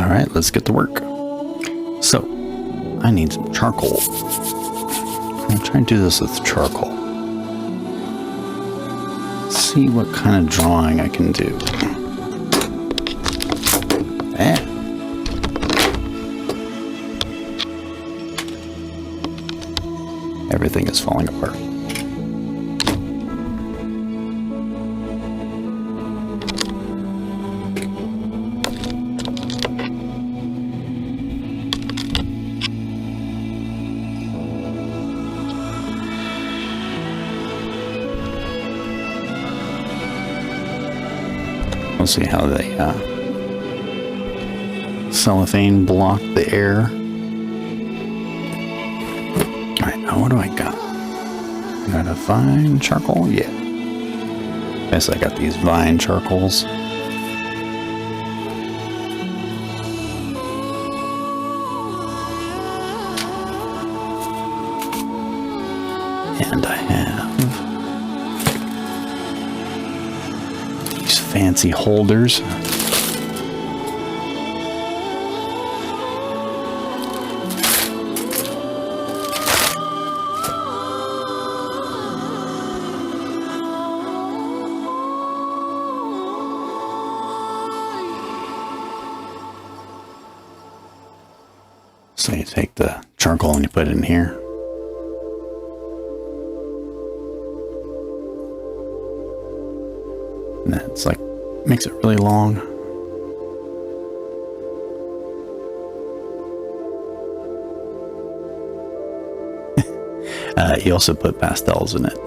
Alright, let's get to work. So, I need some charcoal. I'll try and do this with charcoal. See what kind of drawing I can do. Everything is falling apart. We'll see how they cellophane block the air. Alright, now what do I got? Got a vine charcoal? Yeah. Guess I got these vine charcoals. And I have these fancy holders. So you take the charcoal and you put it in here. And then it's like, makes it really long. You also put pastels in it.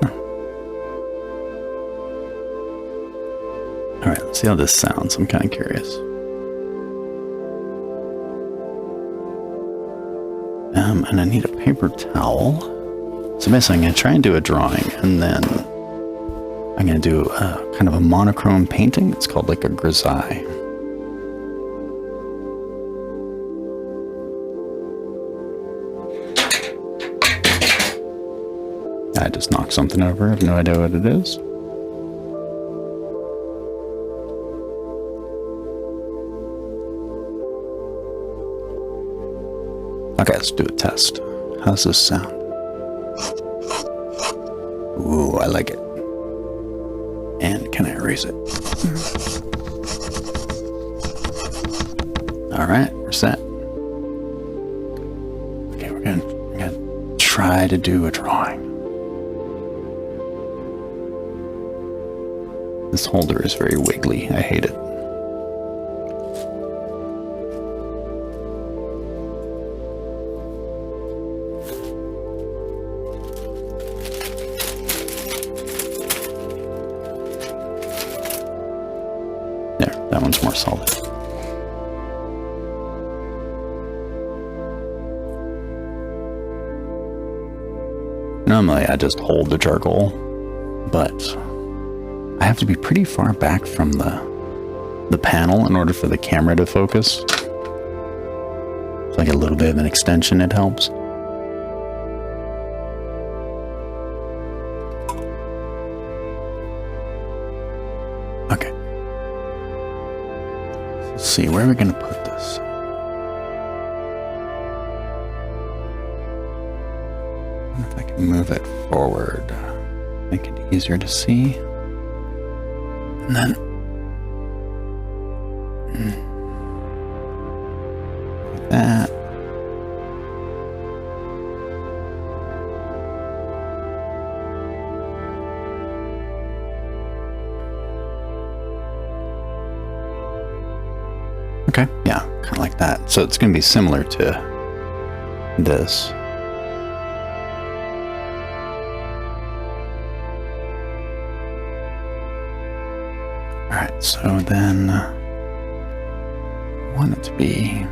Alright, let's see how this sounds. I'm kind of curious. And I need a paper towel. So basically I'm going to try and do a drawing, and then I'm going to do kind of a monochrome painting. It's called like a grisaille. I just knocked something over. I have no idea what it is. Okay, let's do a test. How's this sound? Ooh, I like it. And can I erase it? Alright, we're set. Okay, we're gonna try to do a drawing. This holder is very wiggly. I hate it. That one's more solid. Normally I just hold the charcoal, but I have to be pretty far back from the panel in order for the camera to focus. It's like a little bit of an extension, it helps. Okay. Let's see, where are we going to put this? I wonder if I can move it forward. Make it easier to see. And then like that. Okay, yeah, kind of like that. So it's going to be similar to this. Alright, so then I want it to be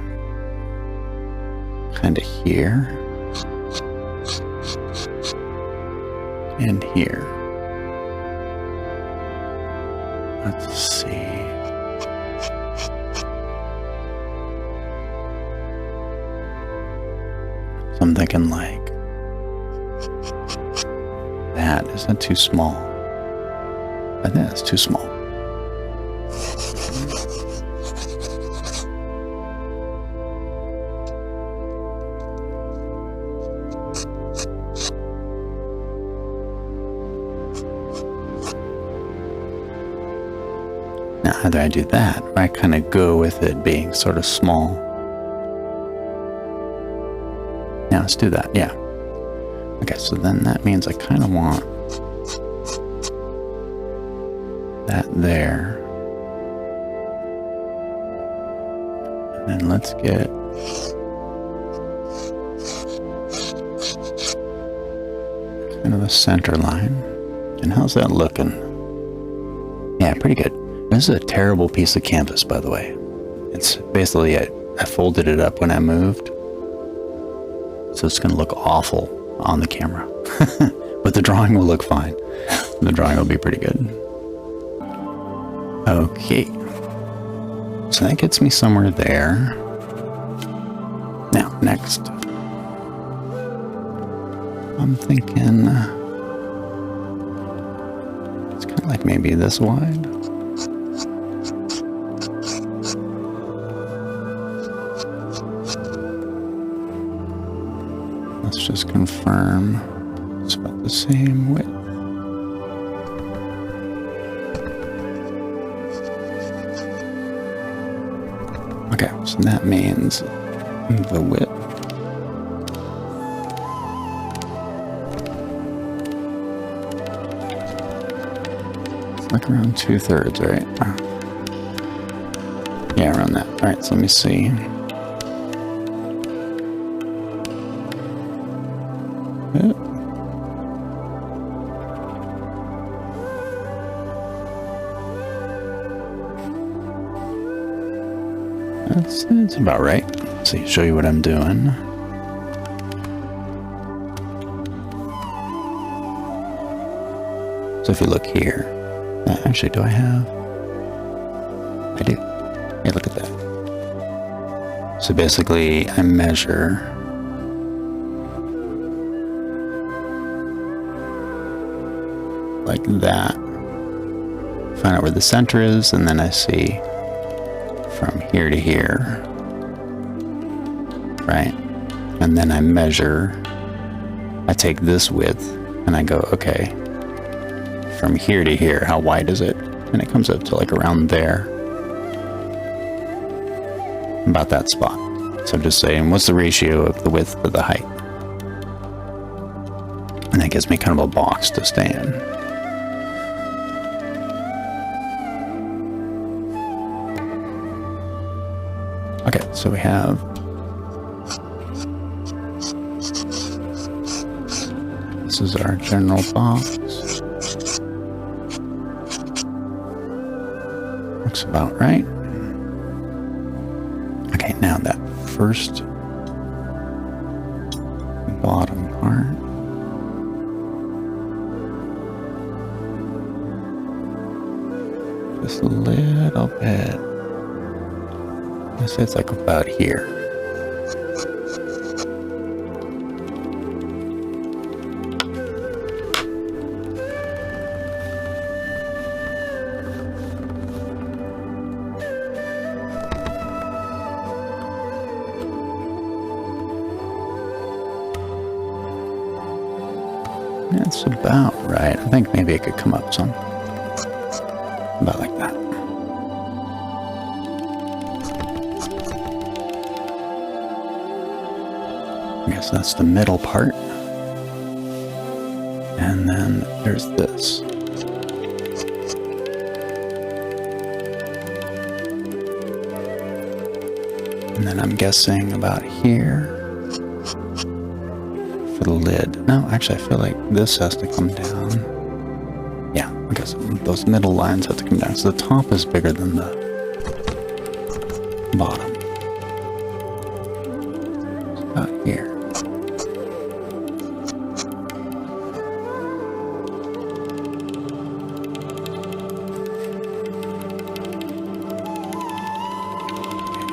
kind of here and here. Let's see. So I'm thinking like that. Is that too small? I think that's too small. either I do that or I kind of go with it being sort of small. Yeah, let's do that. Yeah. Okay, so then that means I kind of want that there. And then let's get kind of the center line. And how's that looking? Yeah, pretty good. This is a terrible piece of canvas, by the way. It's basically, I folded it up when I moved. So it's going to look awful on the camera. But the drawing will look fine. The drawing will be pretty good. Okay. So that gets me somewhere there. Now, next. I'm thinking it's kind of like maybe this wide. Let's just confirm it's about the same width. Okay, so that means the width. It's like around 2/3, right? Yeah, around that. All right, so let me see. That's about right. Let's see, show you what I'm doing. So if you look here, actually, do I have? I do. Hey, look at that. So basically, I measure like that. Find out where the center is, and then I see from here to here, right? And then I measure, I take this width and I go, okay, from here to here, how wide is it? And it comes up to like around there, about that spot. So just saying, what's the ratio of the width to the height? And that gives me kind of a box to stay in. Okay, so we have this is our general box. Looks about right. Okay, now that first bottom part. Just a little bit. I say it's like about here. That's about right. I think maybe it could come up some. About like that. I guess that's the middle part. And then there's this. And then I'm guessing about here for the lid. No, actually I feel like this has to come down. Yeah, I guess those middle lines have to come down. So the top is bigger than the bottom. It's about here.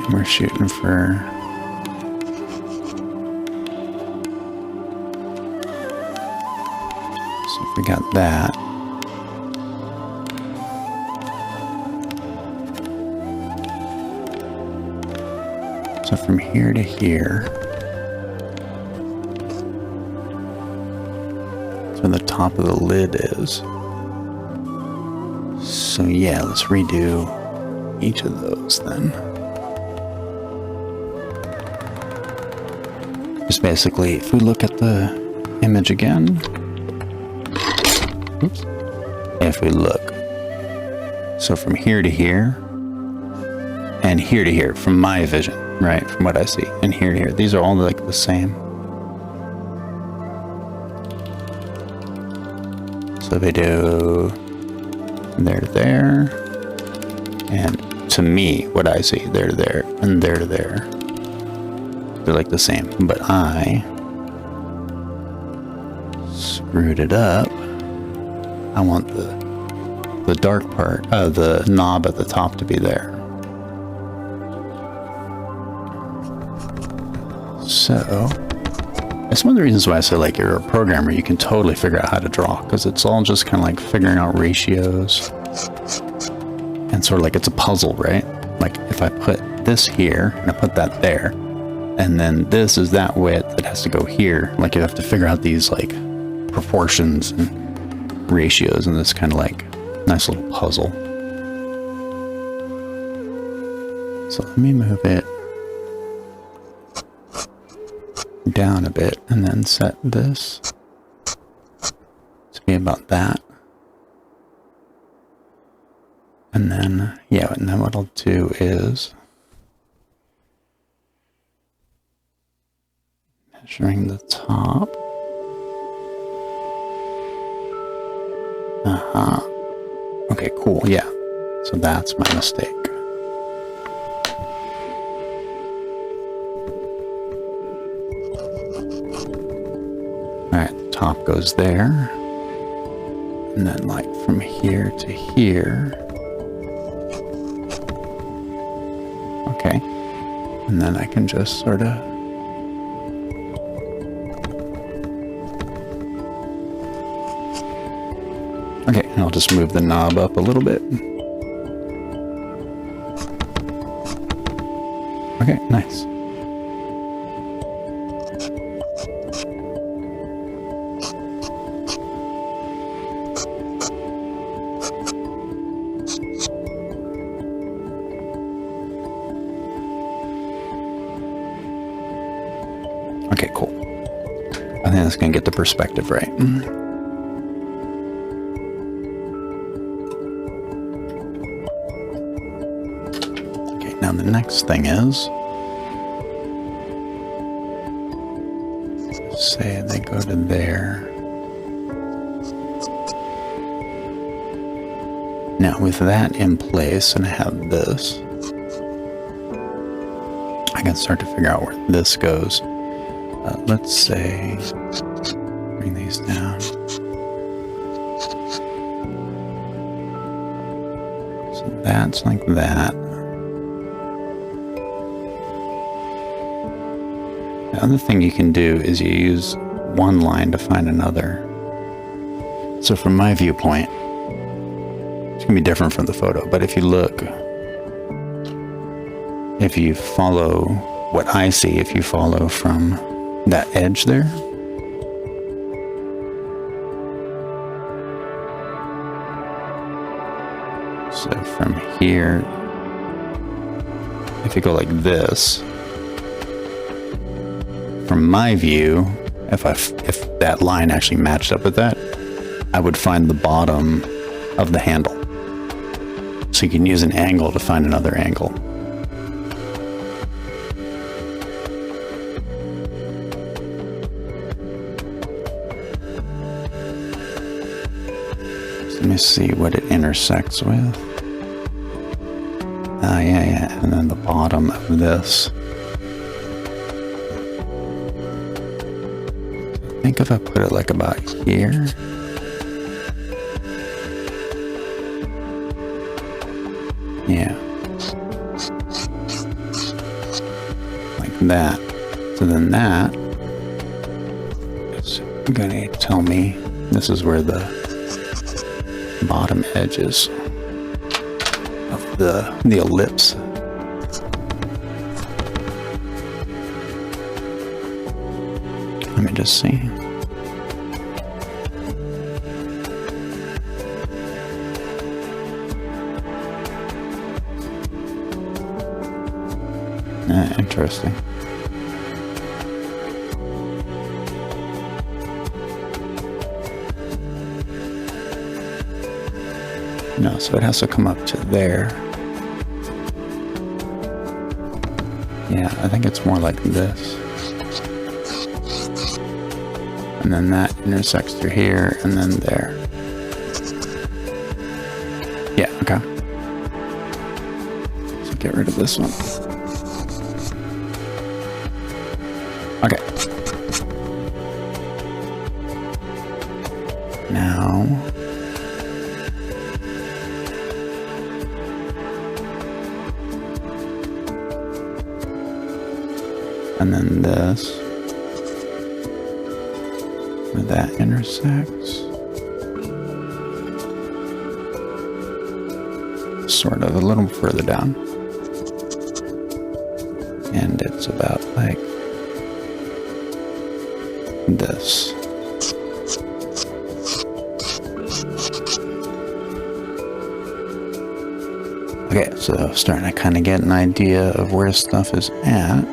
And we're shooting for we got that. So from here to here, that's where the top of the lid is. So yeah, let's redo each of those then. Just basically, if we look at the image again, oops, if we look, so from here to here, and here to here, from my vision, right, from what I see, and here to here, these are all like the same. So they do there to there, and to me, what I see, there to there, and there to there. They're like the same, but I screwed it up. I want the dark part, the knob at the top to be there. So, that's one of the reasons why I say, like, you're a programmer, you can totally figure out how to draw, because it's all just kind of like figuring out ratios, and sort of like it's a puzzle, right? Like, if I put this here, and I put that there, and then this is that width that has to go here, like, you have to figure out these, like, proportions and ratios in this kind of, like, nice little puzzle. So let me move it down a bit and then set this to be about that. And then, yeah, and then what I'll do is measuring the top. Okay, cool, yeah. So that's my mistake. Alright, the top goes there. And then, like, from here to here. Okay. And then I can just sort of okay, and I'll just move the knob up a little bit. Okay, nice. Okay, cool. I think that's gonna get the perspective right. Now the next thing is, say they go to there. Now with that in place and I have this, I can start to figure out where this goes. Let's say, bring these down. So that's like that. The other thing you can do is you use one line to find another. So from my viewpoint, it's going to be different from the photo, but if you look, if you follow what I see, if you follow from that edge there, so from here, if you go like this, from my view, if that line actually matched up with that, I would find the bottom of the handle. So you can use an angle to find another angle. So let me see what it intersects with. Yeah, and then the bottom of this. I think if I put it like about here. Yeah. Like that. So then that is gonna tell me this is where the bottom edge is of the ellipse. Let me just see. Interesting. No, so it has to come up to there. Yeah, I think it's more like this. And then that intersects through here and then there. Yeah, okay. So get rid of this one. Okay. Now, and then this, where that intersects, sort of a little further down, and it's about like this. Okay, so starting to kind of get an idea of where stuff is at.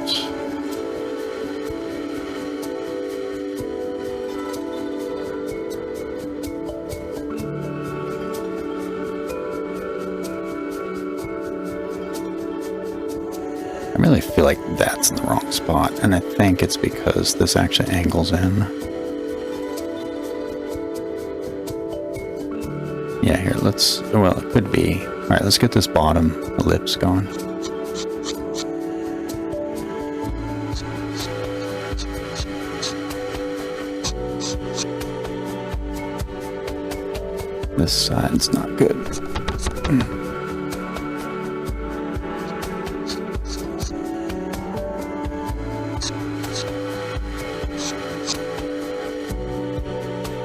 I really feel like that's in the wrong spot, and I think it's because this actually angles in. Yeah, here, let's, well, it could be. Alright, let's get this bottom ellipse going. This side's not good.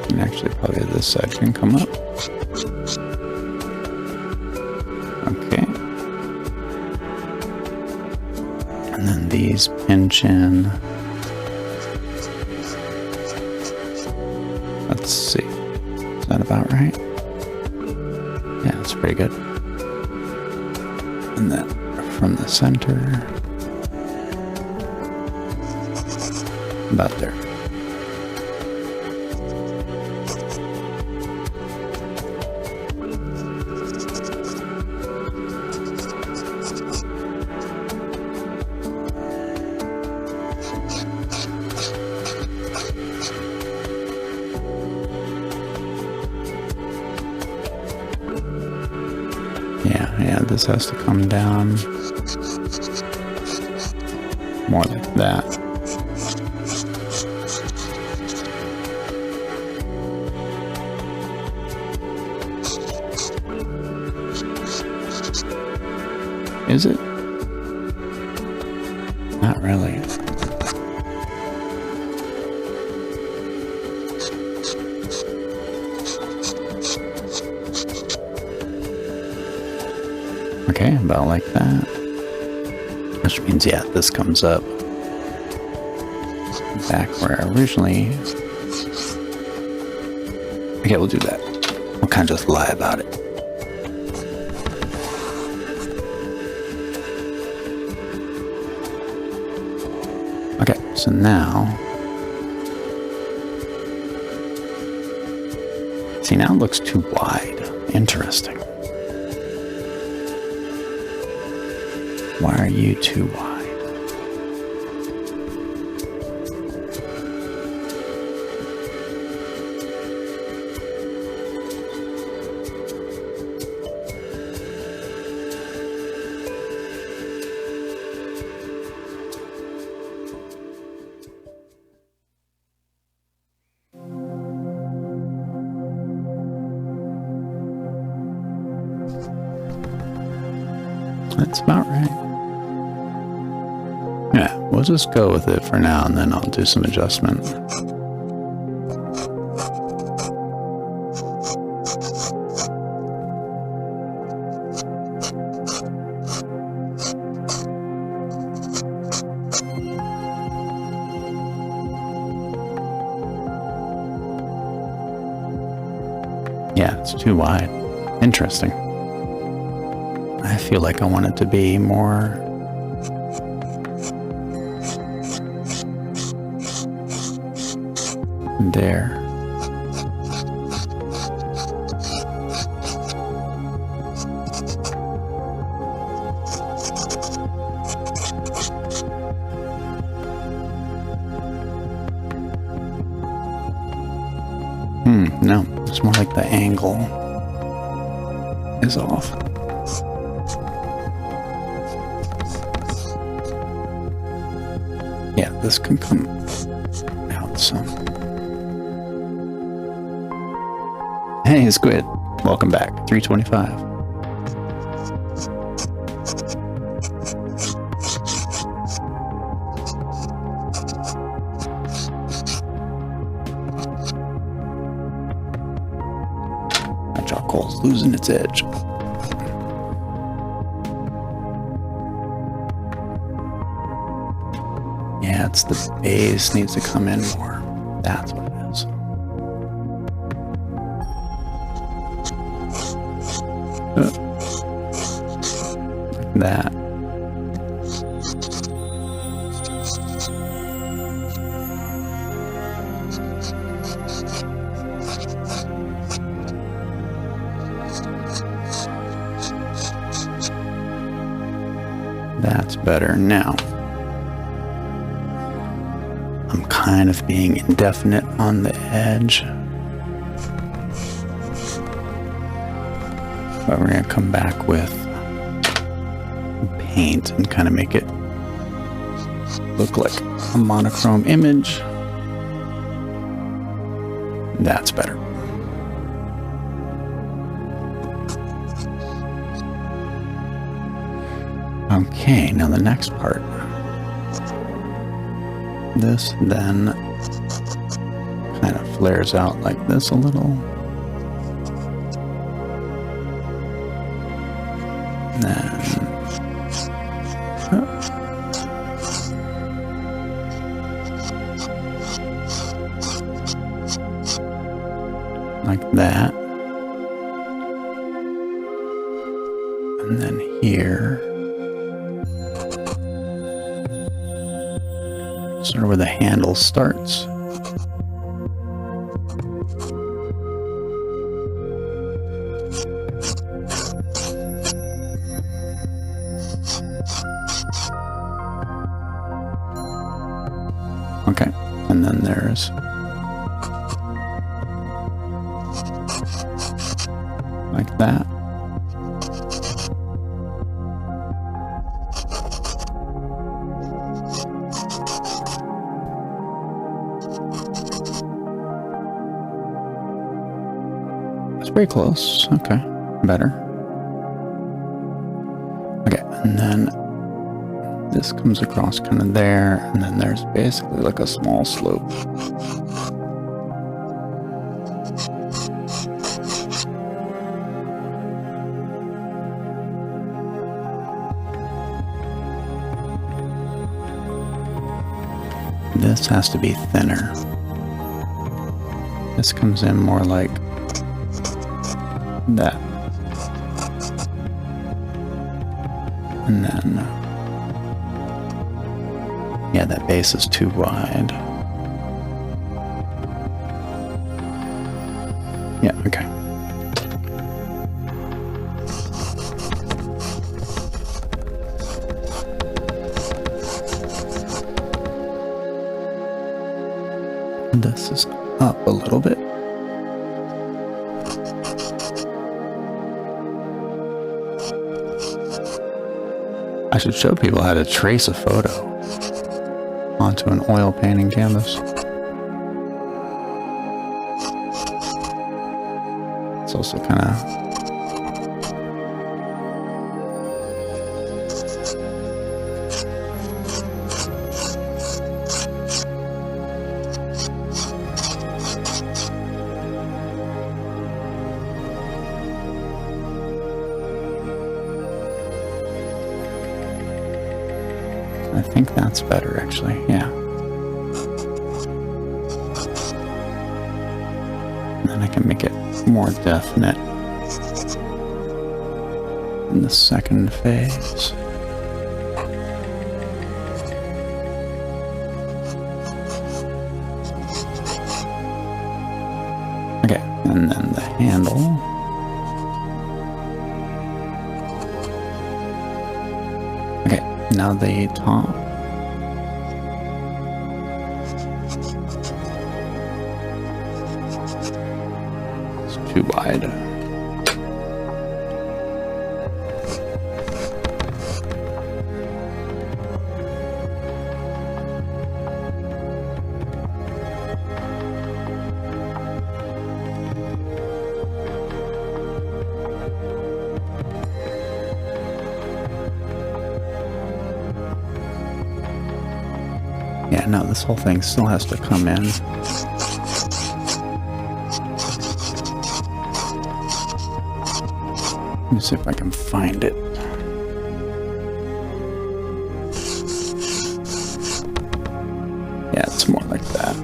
And actually, probably this side can come up. Okay. And then these pinch in. Let's see. Is that about right? Yeah, that's pretty good. And then from the center, about there. Yeah, this has to come down more like that. Is it? Not really. Okay, about like that. Which means, yeah, this comes up back where I originally... Okay, we'll do that. We'll kind of just lie about it. Okay, so now... See, now it looks too wide. Interesting. Why are you too wide? That's about right. Yeah, we'll just go with it for now, and then I'll do some adjustment. Yeah, it's too wide. Interesting. I feel like I want it to be more there. No, it's more like the angle is off. Yeah, this can come out some. Hey, Squid. Welcome back. 325. Charcoal's losing its edge. Yeah, it's the base needs to come in more. That's what it is. Like that. That's better. Now, I'm kind of being indefinite on the edge. But we're going to come back with paint and kind of make it look like a monochrome image. That's better. Okay, now the next part. This then kind of flares out like this a little. And then like that. And then here. Sort of where the handle starts. Okay, and then there's like that. Very close. Okay, better. Okay, and then this comes across kind of there, and then there's basically like a small slope. This has to be thinner. This comes in more like that. And then, yeah, that base is too wide. Yeah, okay. This is up a little bit. I should show people how to trace a photo onto an oil painting canvas. It's also kind of I think that's better, actually, yeah. And then I can make it more definite in the second phase. And then the handle. Okay, now the top. It's too wide. Yeah, no, this whole thing still has to come in. Let me see if I can find it. Yeah, it's more like that.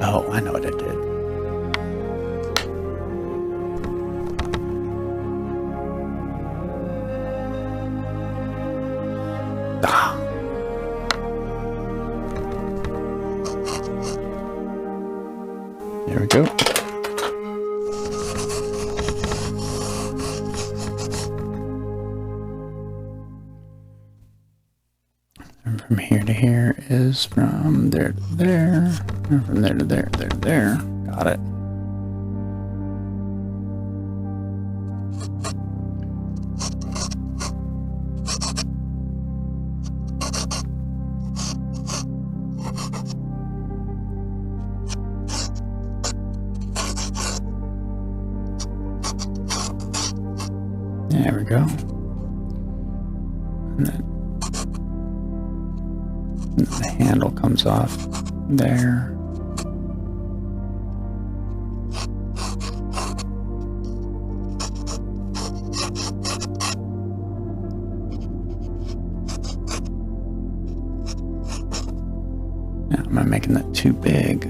Oh, I know what I did. There we go. And from here to here is from there to there, and from there to there, there to there. Got it. There we go. And then the handle comes off there. Yeah, am I making that too big?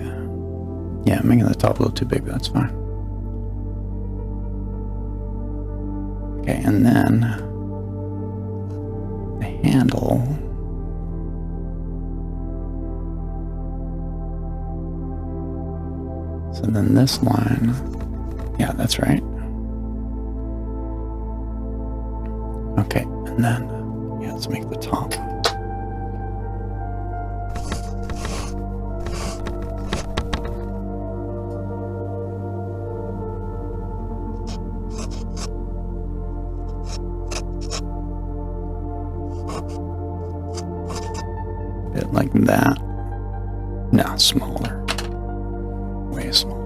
Yeah, I'm making the top a little too big, but that's fine. Okay, and then the handle. So then this line, yeah, that's right. Okay, and then, yeah, let's make the top. Bit like that. No, smaller. Way smaller.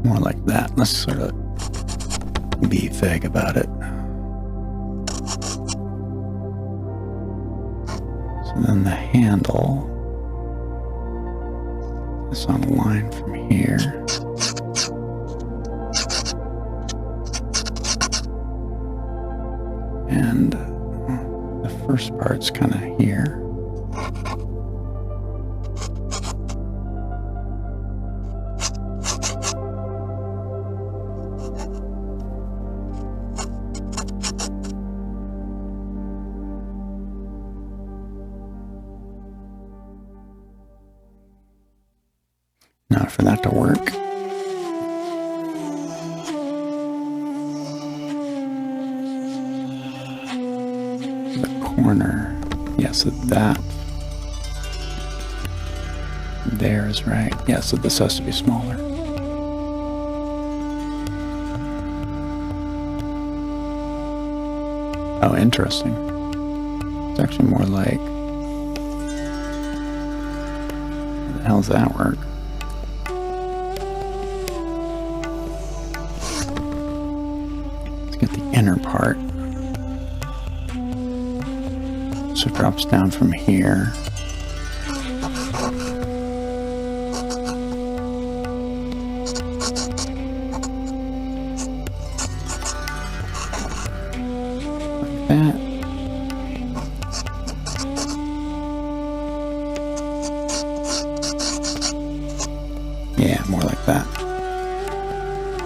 More like that. Let's sort of be vague about it. So then the handle is on a line from here. And the first part's kind of here. Now for that to work, the corner, yeah, so that there is right. Yeah, so this has to be smaller. Oh, interesting. It's actually more like, how the hell does that work? Get the inner part. So it drops down from here.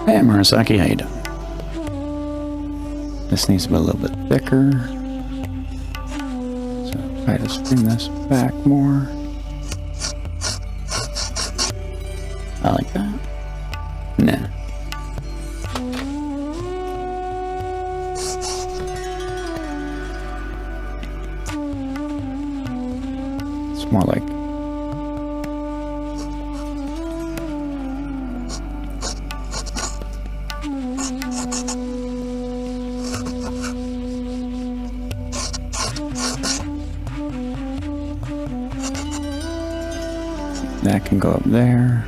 Hey, Murasaki, how you doing? This needs to be a little bit thicker. So if I just bring this back more. I like that. Nah. It's more like that can go up there.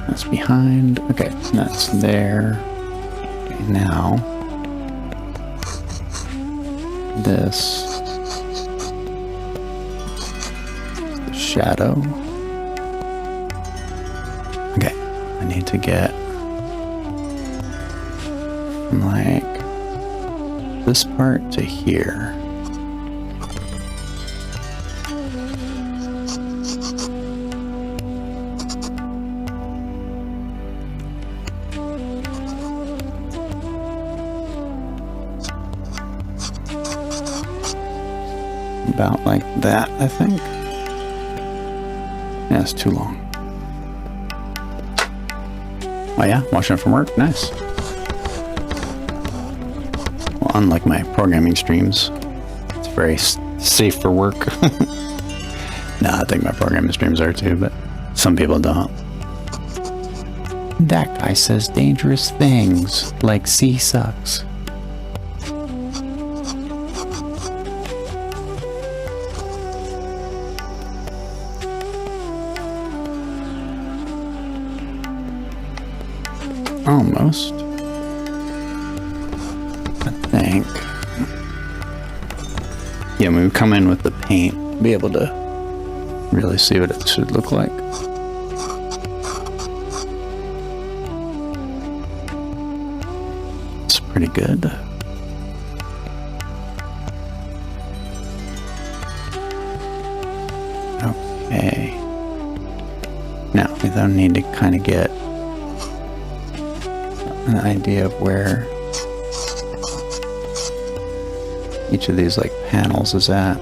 That's behind. Okay, that's there. Okay, now this is the shadow. Okay, I need to get from like this part to here. About like that, I think. Yeah, it's too long. Oh yeah, watching it from work, nice. Well, unlike my programming streams, it's very safe for work. Nah, I think my programming streams are too, but some people don't. That guy says dangerous things, like C sucks. Almost. I think. Yeah, when we come in with the paint, be able to really see what it should look like. It's pretty good. Okay. Now, we don't need to kind of get an idea of where each of these like panels is at.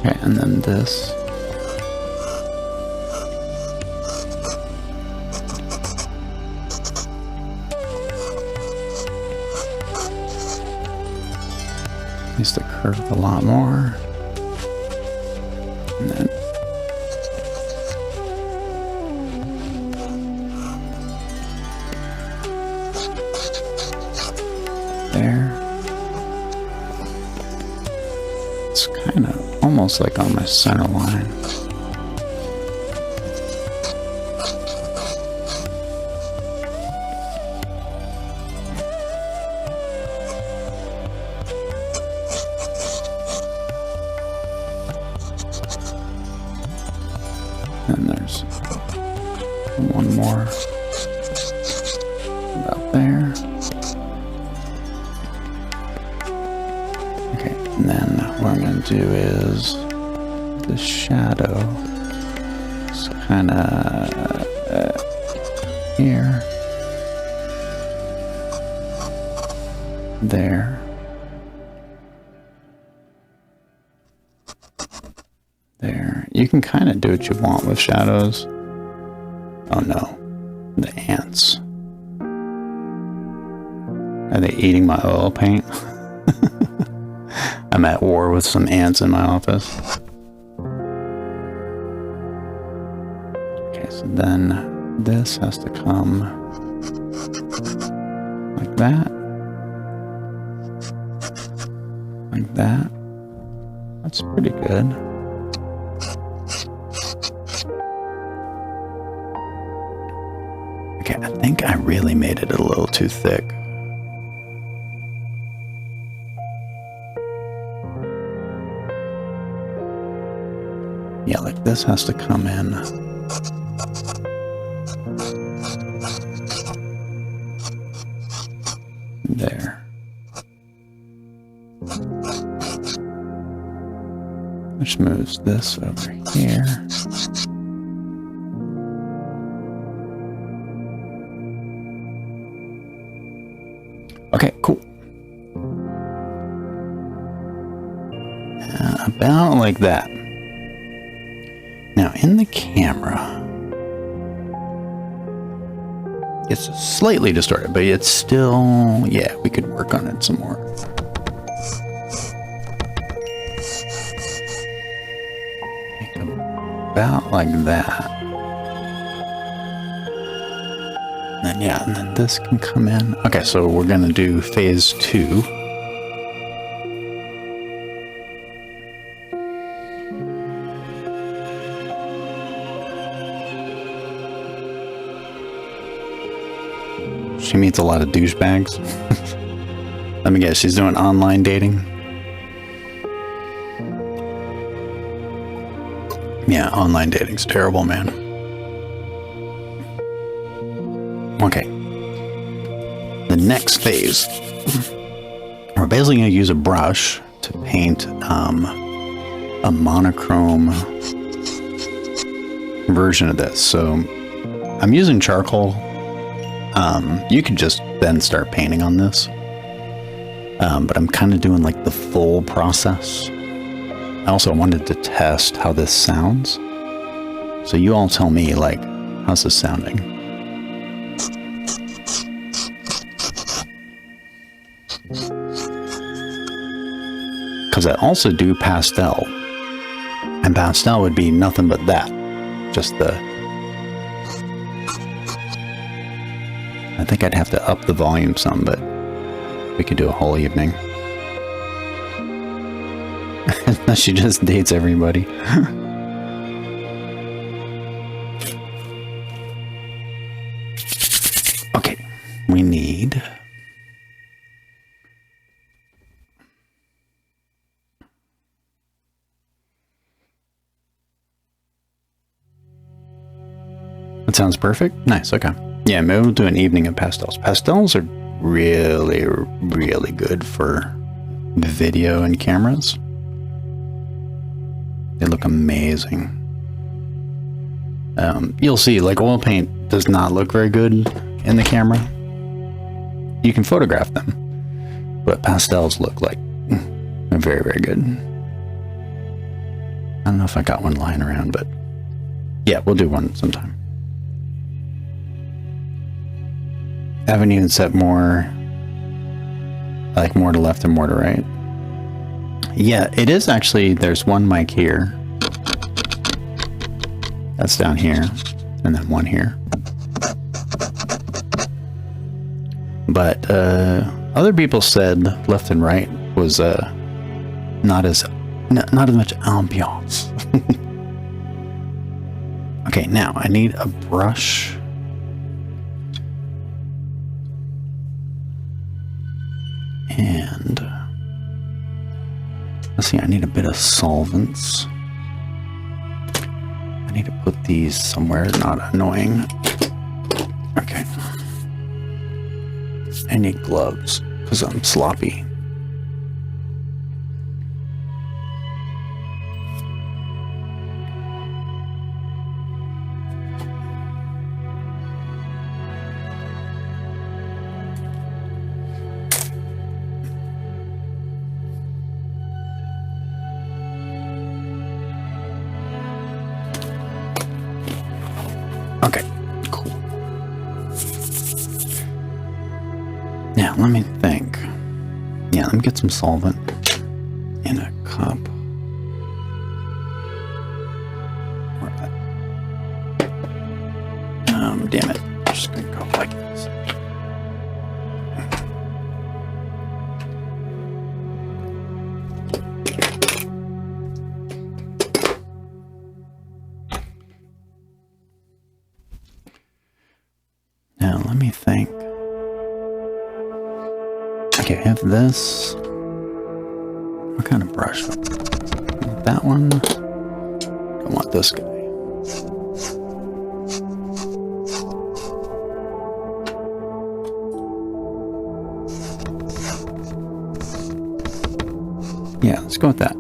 Okay, and then this. Needs to curve a lot more. And then there. It's kind of almost like on my center line. And there's one more about there. Okay, and then what I'm going to do is the shadow is kind of here, there, there. You can kind of do what you want with shadows. Oh no, the ants. Are they eating my oil paint? I'm at war with some ants in my office. Okay, so then this has to come like that. Like that. That's pretty good. Okay, I think I really made it a little too thick. Yeah, like this has to come in. There. Which moves this over here. Okay, cool. About like that. Now, in the camera, it's slightly distorted, but it's still, yeah, we could work on it some more. Make about like that. And then, yeah, and then this can come in. Okay, so we're gonna do phase 2. She meets a lot of douchebags. Let me guess, she's doing online dating. Yeah, online dating's terrible, man. Okay. The next phase. We're basically going to use a brush to paint a monochrome version of this. So I'm using charcoal. You could just then start painting on this. But I'm kind of doing like the full process. I also wanted to test how this sounds. So you all tell me, like, how's this sounding? Because I also do pastel. And pastel would be nothing but that. Just the... I think I'd have to up the volume some, but we could do a whole evening. She just dates everybody. Okay, we need... That sounds perfect. Nice, okay. Yeah, maybe we'll do an evening of pastels. Pastels are really, really good for video and cameras. They look amazing. You'll see, like, oil paint does not look very good in the camera. You can photograph them, but pastels look like very, very good. I don't know if I got one lying around, but yeah, we'll do one sometime. I haven't even set more, like more to left and more to right. Yeah, it is actually, there's one mic here. That's down here, and then one here. But other people said left and right was not as much ambiance. Okay, now I need a brush. And let's see, I need a bit of solvents. I need to put these somewhere not annoying. Okay. I need gloves because I'm sloppy. Okay, cool. Now, let me think. Yeah, let me get some solvent in a cup. Damn it. I'm just gonna go like this. let me think. Okay, I have this. What kind of brush? That one. Don't want this guy. Yeah, let's go with that.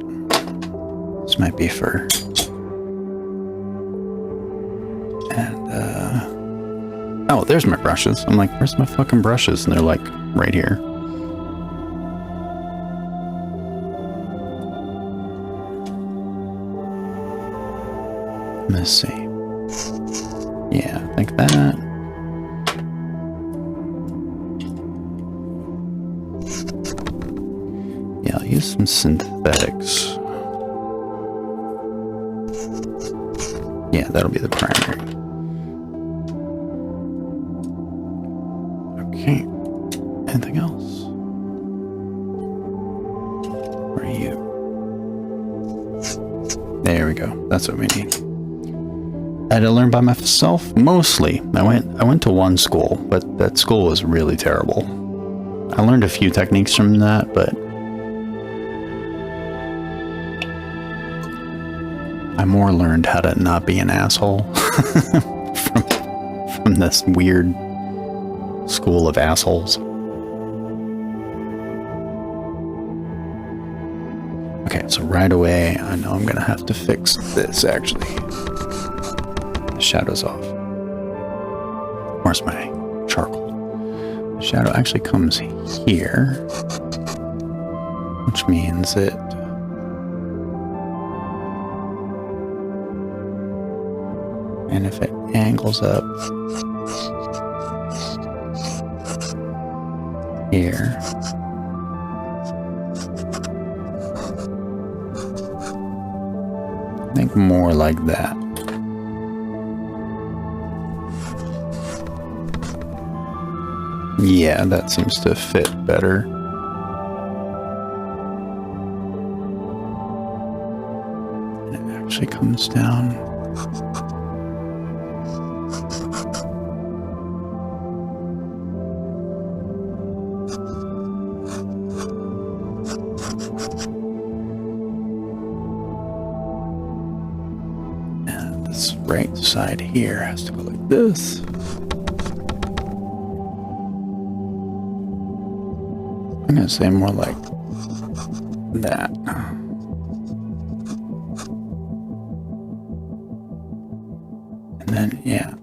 This might be for... And, oh, there's my brushes. I'm like, where's my fucking brushes? And they're like, right here. Let's see. Yeah, like that. Yeah, I'll use some synthetics. Yeah, that'll be the primary. Okay. Anything else? Where are you? There we go. That's what we need. I had to learn by myself, mostly. I went to one school, but that school was really terrible. I learned a few techniques from that, but I more learned how to not be an asshole from this weird school of assholes. Okay, so right away, I know I'm gonna have to fix this, actually. The shadow's off. Where's my charcoal? The shadow actually comes here, which means it... And if it angles up here, I think more like that. Yeah, that seems to fit better. And it actually comes down. Right side here has to go like this. I'm gonna say more like that. And then, yeah.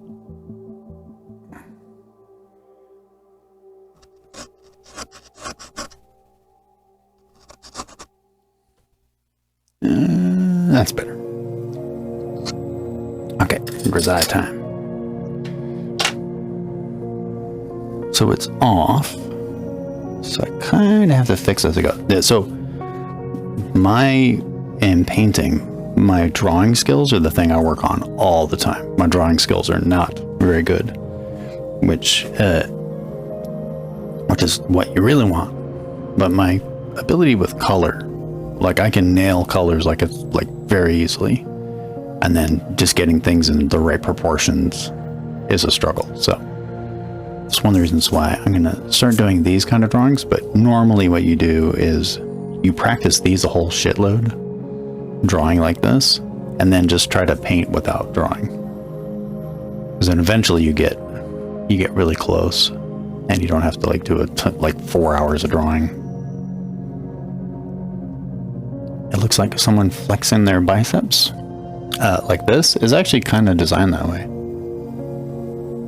That's better. Okay, GRASAILLE time. So it's off. So I kind of have to fix this. So in painting, my drawing skills are the thing I work on all the time. My drawing skills are not very good, which is what you really want. But my ability with color, like I can nail colors like very easily. And then just getting things in the right proportions is a struggle. So it's one of the reasons why I'm going to start doing these kind of drawings. But normally what you do is you practice these a whole shitload, drawing like this, and then just try to paint without drawing. Because then eventually you get really close and you don't have to like do like 4 hours of drawing. It looks like someone flexing their biceps. Like this is actually kind of designed that way.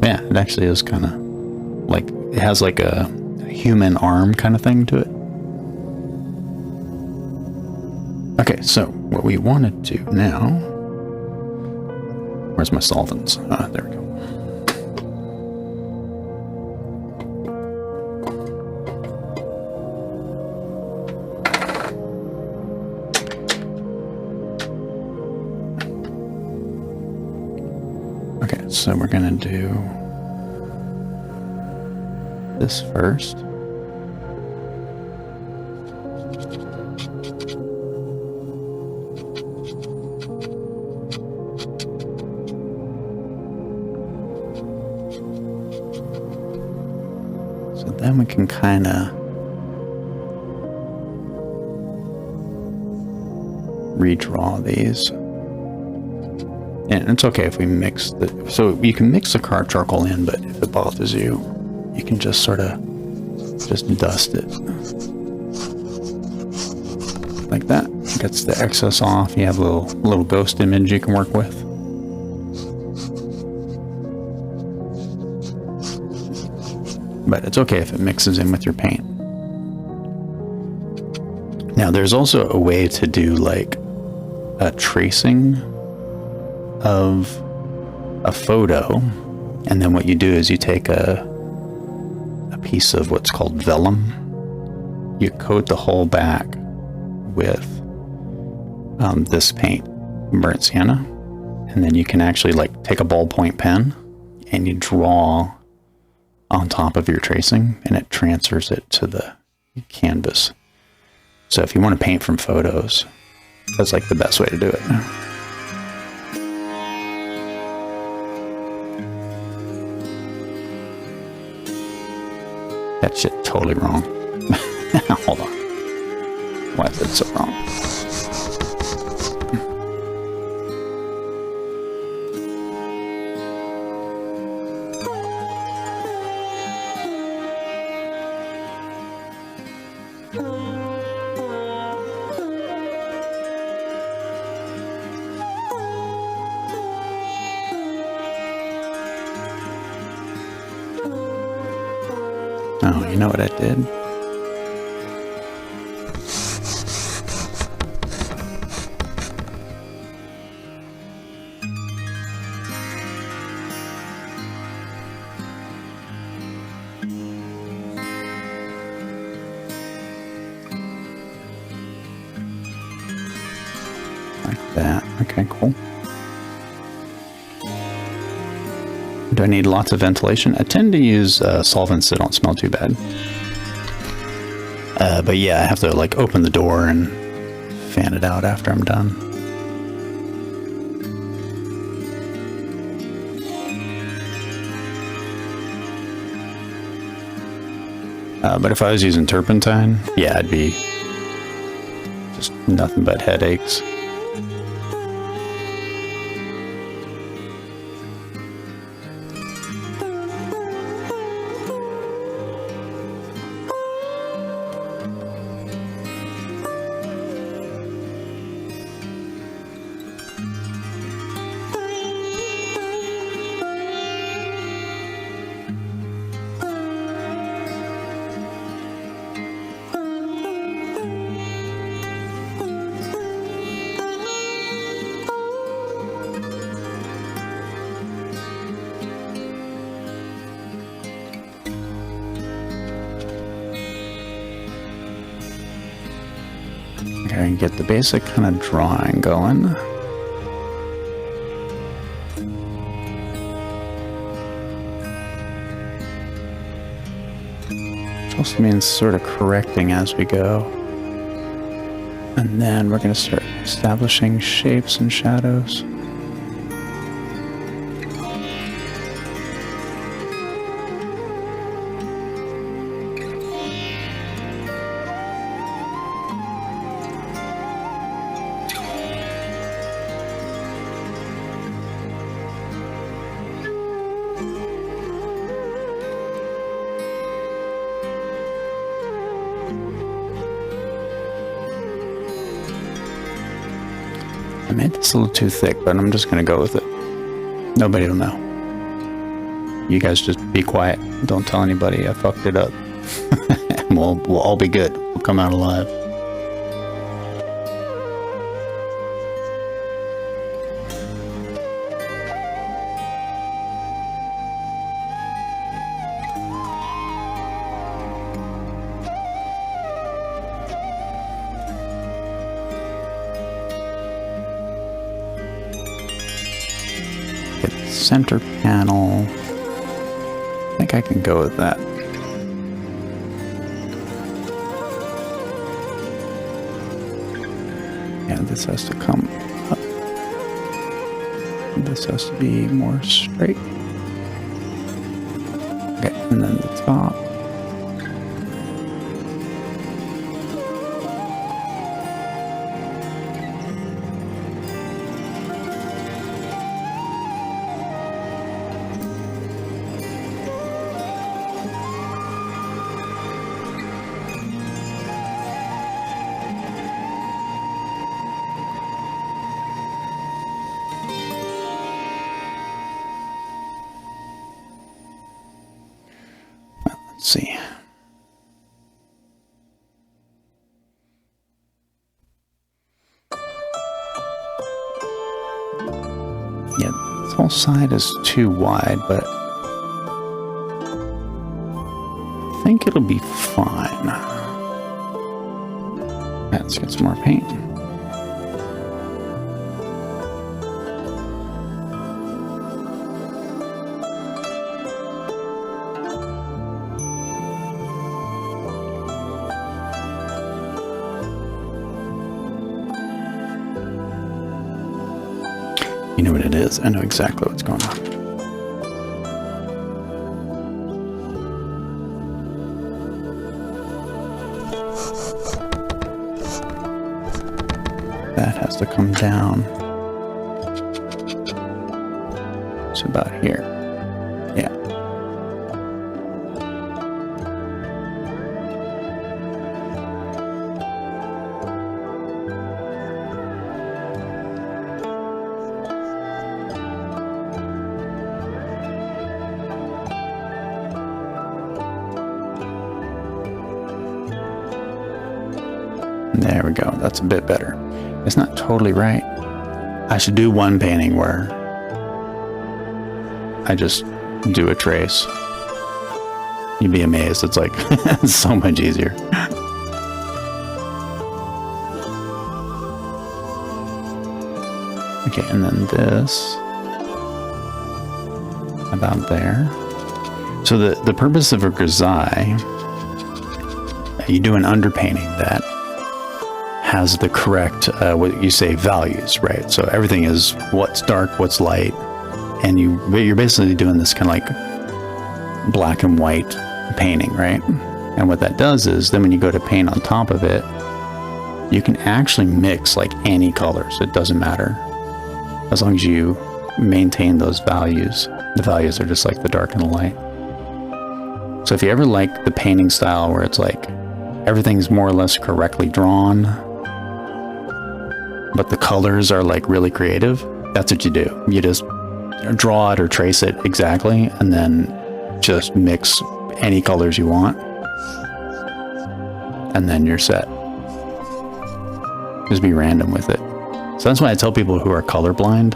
Yeah, it actually is kind of like, it has like a human arm kind of thing to it. Okay, so what we want to do now, where's my solvents? There we go. So we're gonna do this first. then we can kind of redraw these. And it's okay if we mix the... So you can mix the carved charcoal in, but if it bothers you, you can just sort of just dust it. Like that. Gets the excess off. You have a little ghost image you can work with. But it's okay if it mixes in with your paint. Now there's also a way to do like a tracing of a photo, and then what you do is you take a piece of what's called vellum, you coat the whole back with this paint, burnt sienna, and then you can actually like take a ballpoint pen and you draw on top of your tracing, and it transfers it to the canvas. So if you want to paint from photos, that's like the best way to do it. That shit totally wrong. Hold on. Why is it so wrong? Oh, you know what I did? Like that. Okay, cool. Do I need lots of ventilation? I tend to use solvents that don't smell too bad. But yeah, I have to like open the door and fan it out after I'm done. But if I was using turpentine, yeah, it'd be just nothing but headaches. Okay, and get the basic kind of drawing going. Which also means sort of correcting as we go. And then we're going to start establishing shapes and shadows. I made this a little too thick, but I'm just gonna go with it. Nobody will know. You guys just be quiet. Don't tell anybody I fucked it up. And we'll all be good. We'll come out alive. Center panel. I think I can go with that. Yeah, this has to come up. This has to be more straight. Okay, and then the top. Yeah, this whole side is too wide, but I think it'll be fine. Let's get some more paint. You know what it is. I know exactly what's going on. That has to come down. It's about here. Yeah. There we go. That's a bit better. It's not totally right. I should do one painting where I just do a trace. You'd be amazed. It's like so much easier. Okay, and then this about there. So the purpose of a grisaille, you do an underpainting that has the correct, what you say, values, right? So everything is what's dark, what's light, and you're basically doing this kind of like black and white painting, right? And what that does is then when you go to paint on top of it, you can actually mix like any colors. It doesn't matter as long as you maintain those values. The values are just like the dark and the light. So if you ever like the painting style where it's like everything's more or less correctly drawn, but the colors are like really creative, that's what you do. You just draw it or trace it exactly, and then just mix any colors you want, and then you're set. Just be random with it. So that's why I tell people who are colorblind,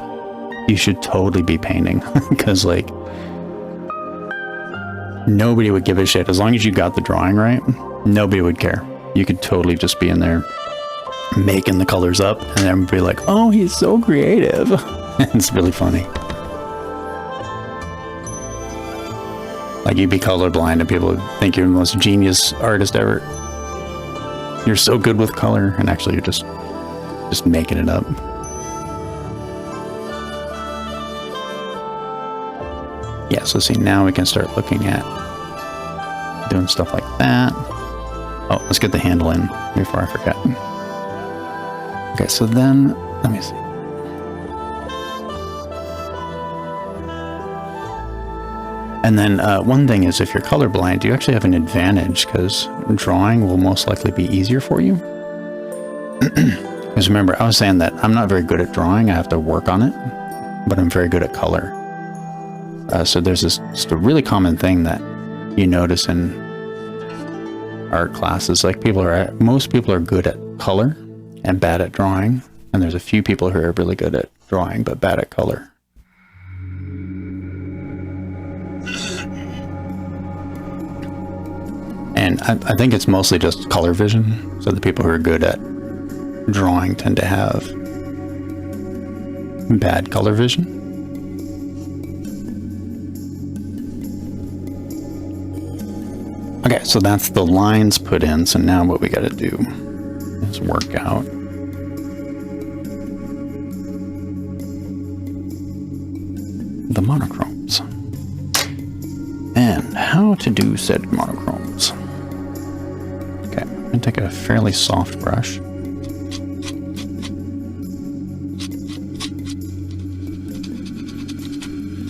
you should totally be painting, because like nobody would give a shit. As long as you got the drawing right, nobody would care. You could totally just be in there making the colors up, and then be like, oh, he's so creative. It's really funny. Like, you'd be colorblind and people would think you're the most genius artist ever. You're so good with color, and actually you're just making it up. Yeah, so see, now we can start looking at doing stuff like that. Oh, let's get the handle in before I forget. Okay, so then, let me see. And then one thing is, if you're colorblind, you actually have an advantage, because drawing will most likely be easier for you. Because remember, I was saying that I'm not very good at drawing. I have to work on it, but I'm very good at color. So there's just a really common thing that you notice in art classes. Like, most people are good at color and bad at drawing, and there's a few people who are really good at drawing but bad at color. And I think it's mostly just color vision. So the people who are good at drawing tend to have bad color vision. Okay, so that's the lines put in. So now what we got to do is work out the monochromes and how to do said monochromes. Okay, I'm going to take a fairly soft brush.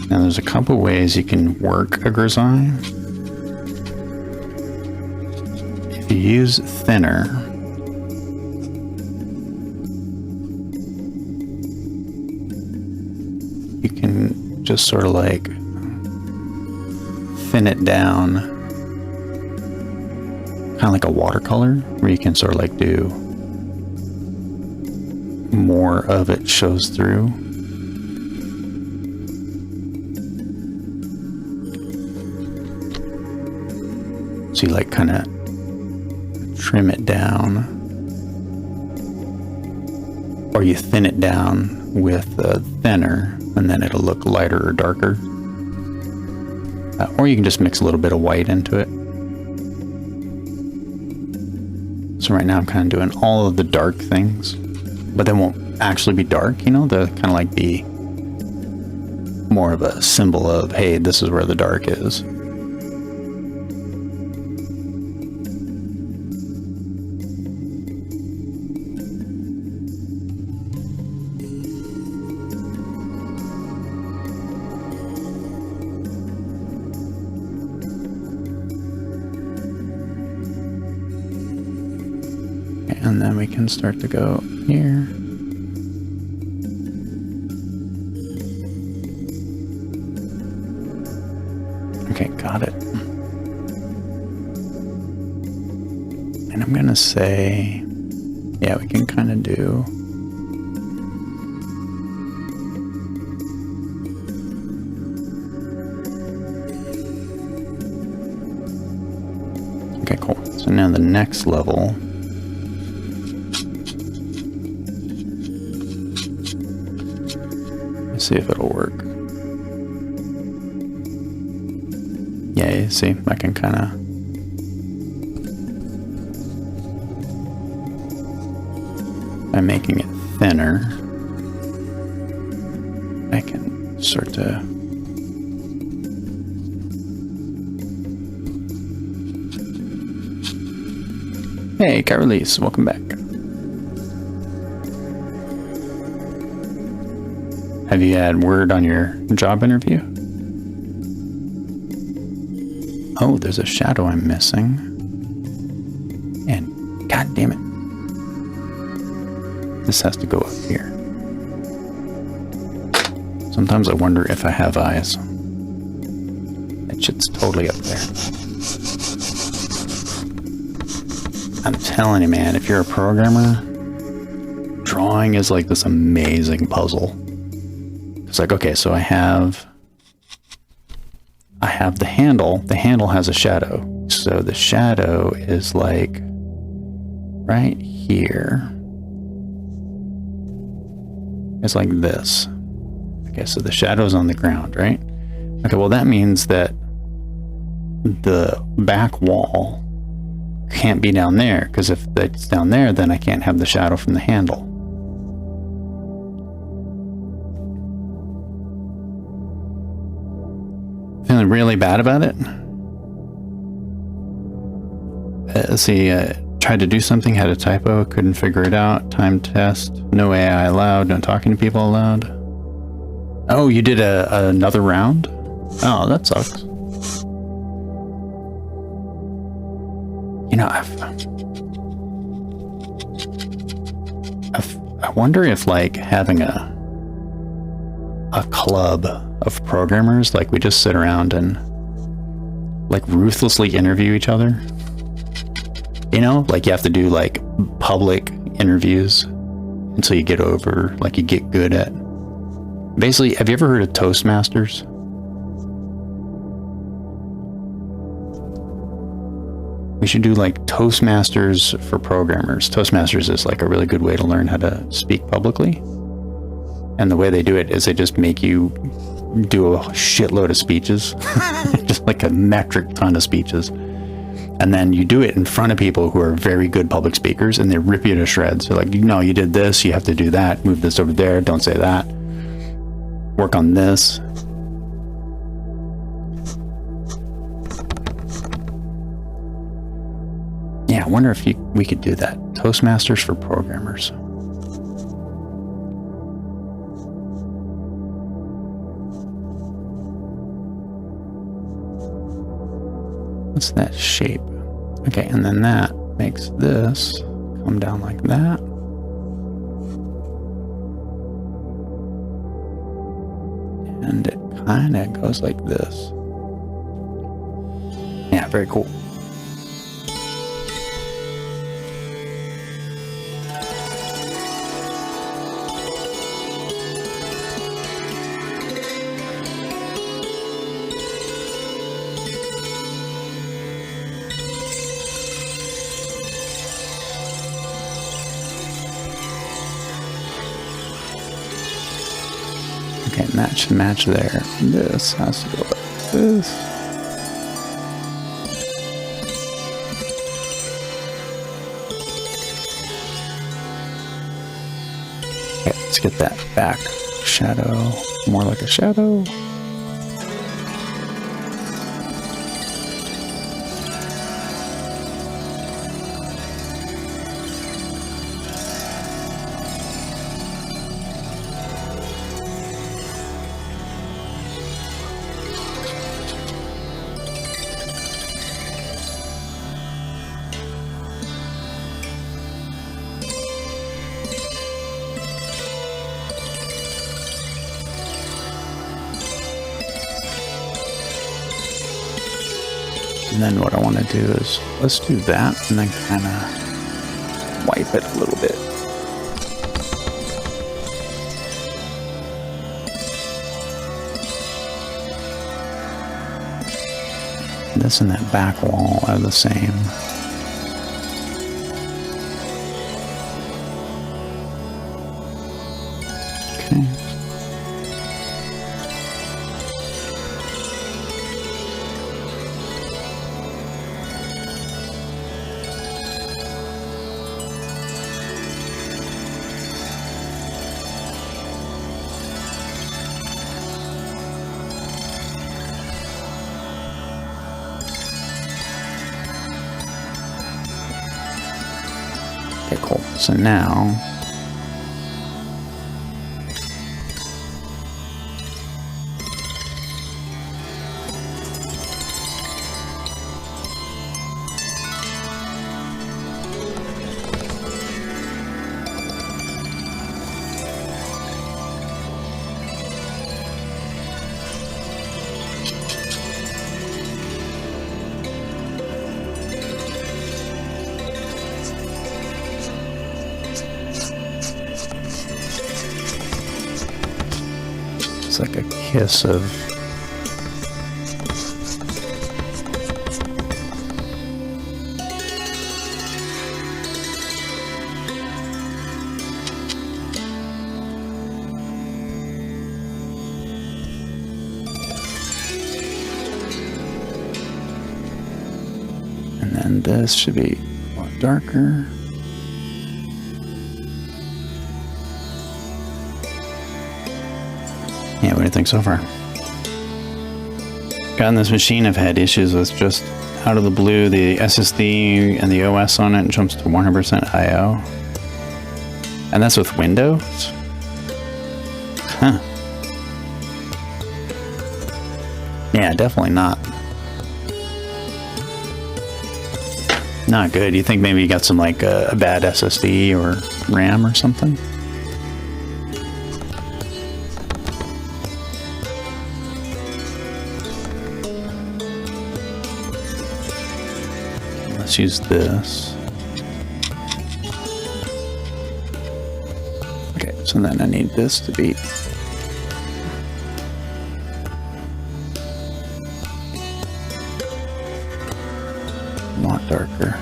Now there's a couple ways you can work a grisaille. If you use thinner, you can just sort of like thin it down, kind of like a watercolor, where you can sort of like do more of it shows through. So you like kind of trim it down, or you thin it down with a thinner, and then it'll look lighter or darker. Or you can just mix a little bit of white into it. So right now I'm kind of doing all of the dark things, but they won't actually be dark, you know, they'll kind of like be more of a symbol of, hey, this is where the dark is. And then we can start to go here. Okay, got it. And I'm gonna say, yeah, we can kind of do okay, cool. So now the next level, let's see if it'll work. Yeah, you see, I can kind of by making it thinner, I can start to hey, Carolise, welcome back. Have you had word on your job interview? Oh, there's a shadow I'm missing. And god damn it. This has to go up here. Sometimes I wonder if I have eyes. That shit's totally up there. I'm telling you, man, if you're a programmer, drawing is like this amazing puzzle. It's like, okay, so I have the handle. The handle has a shadow. So the shadow is like right here. It's like this. Okay, so the shadow's on the ground, right? Okay, well that means that the back wall can't be down there, because if it's down there, then I can't have the shadow from the handle. Feeling really bad about it. Let's see, tried to do something, had a typo, couldn't figure it out, time test, no AI allowed, no talking to people allowed. Oh, you did another round? Oh, that sucks. You know, I wonder if like having a club of programmers, like we just sit around and like ruthlessly interview each other. You know, like you have to do like public interviews until you get over, like you get good at. Basically, have you ever heard of Toastmasters? We should do like Toastmasters for programmers. Toastmasters is like a really good way to learn how to speak publicly. And the way they do it is they just make you do a shitload of speeches, just like a metric ton of speeches. And then you do it in front of people who are very good public speakers, and they rip you to shreds. They're like, no, you did this, you have to do that, move this over there, don't say that, work on this. Yeah, I wonder if we could do that. Toastmasters for programmers. What's that shape? Okay, and then that makes this come down like that. And it kind of goes like this. Yeah, very cool. Okay, and that should match there. This has to go like this. Okay, let's get that back shadow, more like a shadow. And then what I want to do is, let's do that and then kind of wipe it a little bit. This and that back wall are the same. Okay. Okay, cool. So now, it's like a kiss of and then this should be a lot darker. Yeah, what do you think so far? On this machine, I've had issues with just out of the blue, the SSD and the OS on it jumps to 100% I/O. And that's with Windows? Huh. Yeah, definitely not. Not good. You think maybe you got some like a bad SSD or RAM or something? Let's use this. Okay, so then I need this to be a lot darker.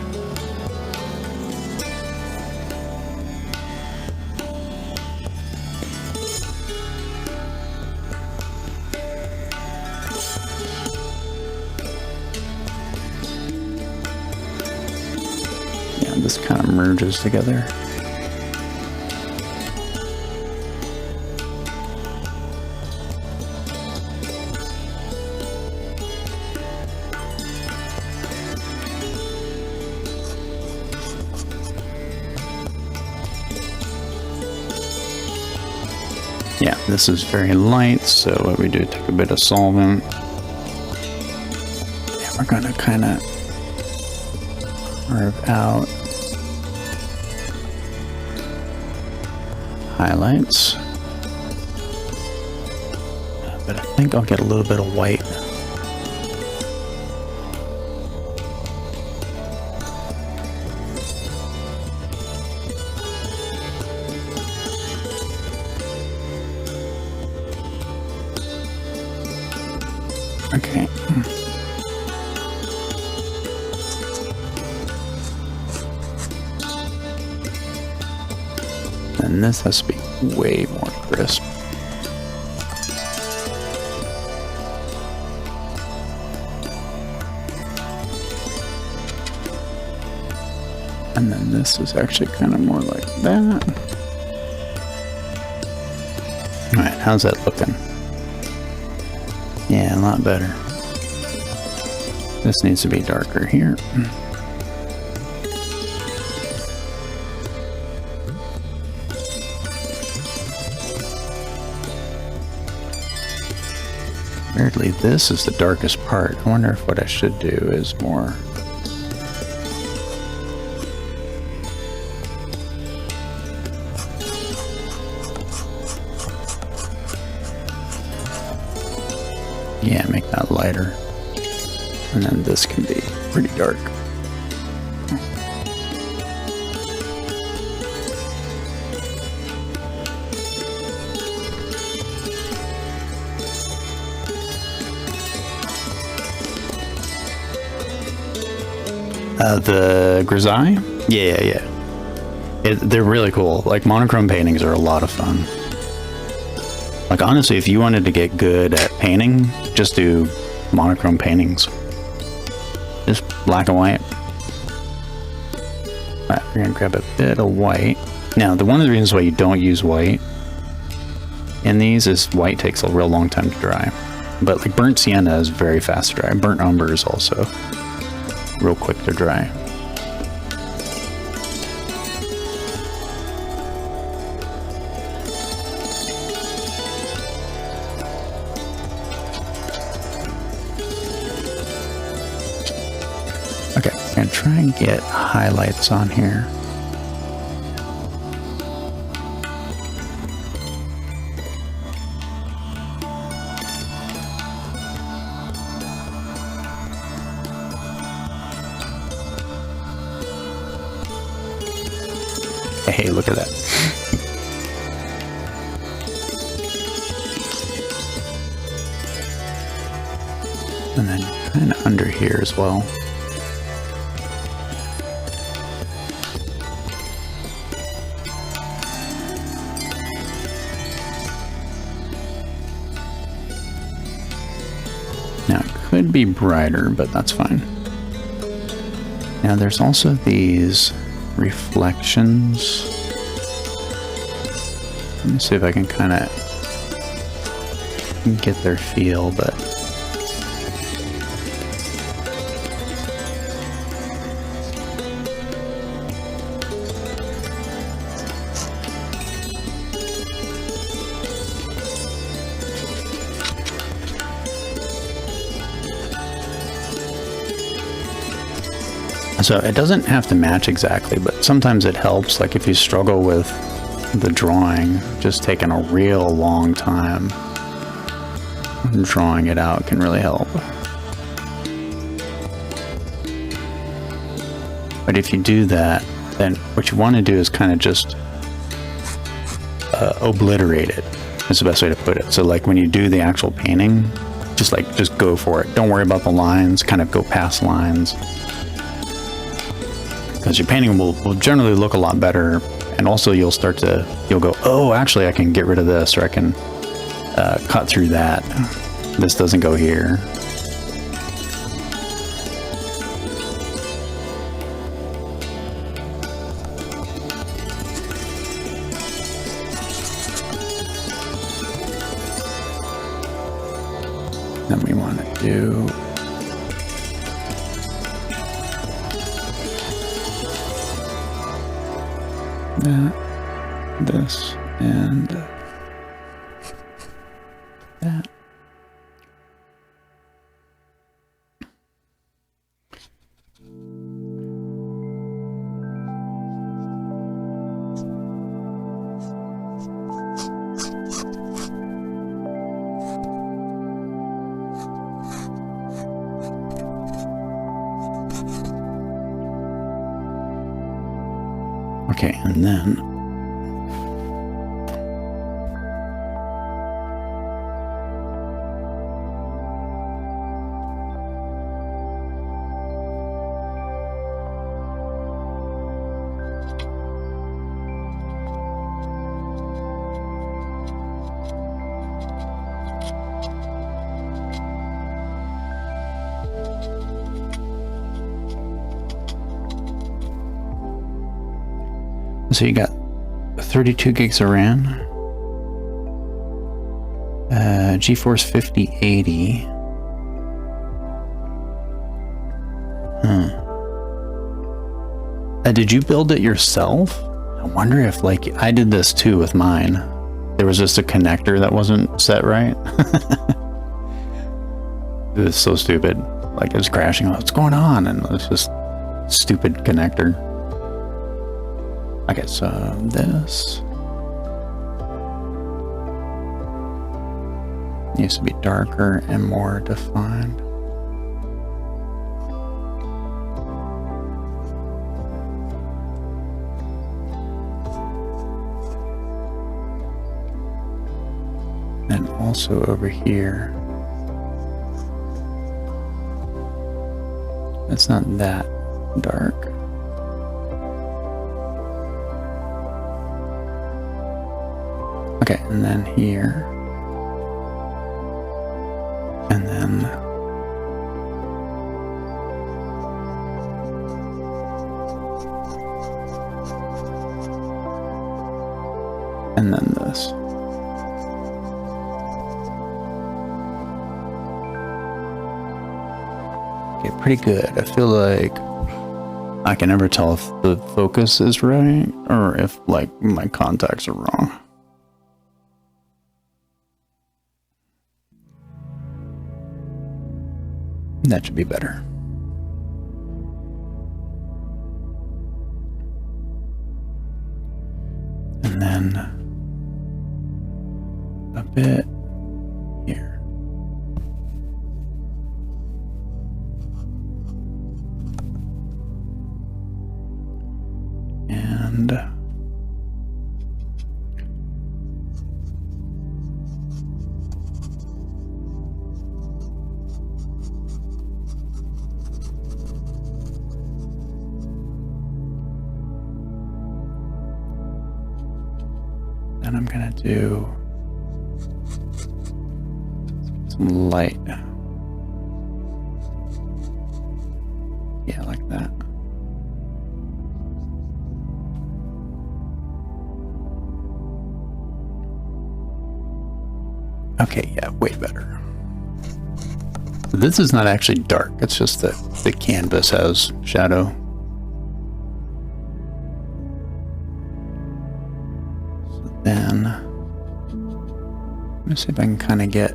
This kind of merges together. Yeah, this is very light, so what we do, take a bit of solvent. Yeah, we're gonna kind of carve out highlights, but I think I'll get a little bit of white. Okay. And this has to be way more crisp. And then this is actually kind of more like that. Alright, how's that looking? Yeah, a lot better. This needs to be darker here. Weirdly, this is the darkest part. I wonder if what I should do is more... Yeah, make that lighter. And then this can be pretty dark. The GRASAILLE? Yeah. They're really cool. Like, monochrome paintings are a lot of fun. Like, honestly, if you wanted to get good at painting, just do monochrome paintings. Just black and white. Alright, we're gonna grab a bit of white. Now, one of the reasons why you don't use white in these is white takes a real long time to dry. But, like, burnt sienna is very fast to dry. Burnt umber is also real quick to dry. Okay, I'm gonna try and get highlights on here. Hey, look at that. And then kind of under here as well. Now it could be brighter, but that's fine. Now there's also these reflections. Let me see if I can kind of get their feel, but so it doesn't have to match exactly, but sometimes it helps. Like if you struggle with the drawing, just taking a real long time drawing it out can really help. But if you do that, then what you want to do is kind of just obliterate it. That's the best way to put it. So like when you do the actual painting, just go for it. Don't worry about the lines, kind of go past lines. Because your painting will generally look a lot better, and also you'll go, oh, actually I can get rid of this, or I can cut through that. This doesn't go here. Then we want to do that, this, and that. Okay, and then So you got 32 gigs of RAM, GeForce 5080. Did you build it yourself? I wonder if, like, I did this too with mine. There was just a connector that wasn't set right. It was so stupid. Like, it was crashing. What's going on? And it was just stupid connector. Okay, so this needs to be darker and more defined. And also over here, it's not that dark. Okay, and then here, and then this. Okay, pretty good. I feel like I can never tell if the focus is right or if, like, my contacts are wrong. That should be better. And then a bit here. And then I'm gonna do some light. Yeah, like that. Okay, yeah, way better. This is not actually dark, it's just that the canvas has shadow. So then, let me see if I can kind of get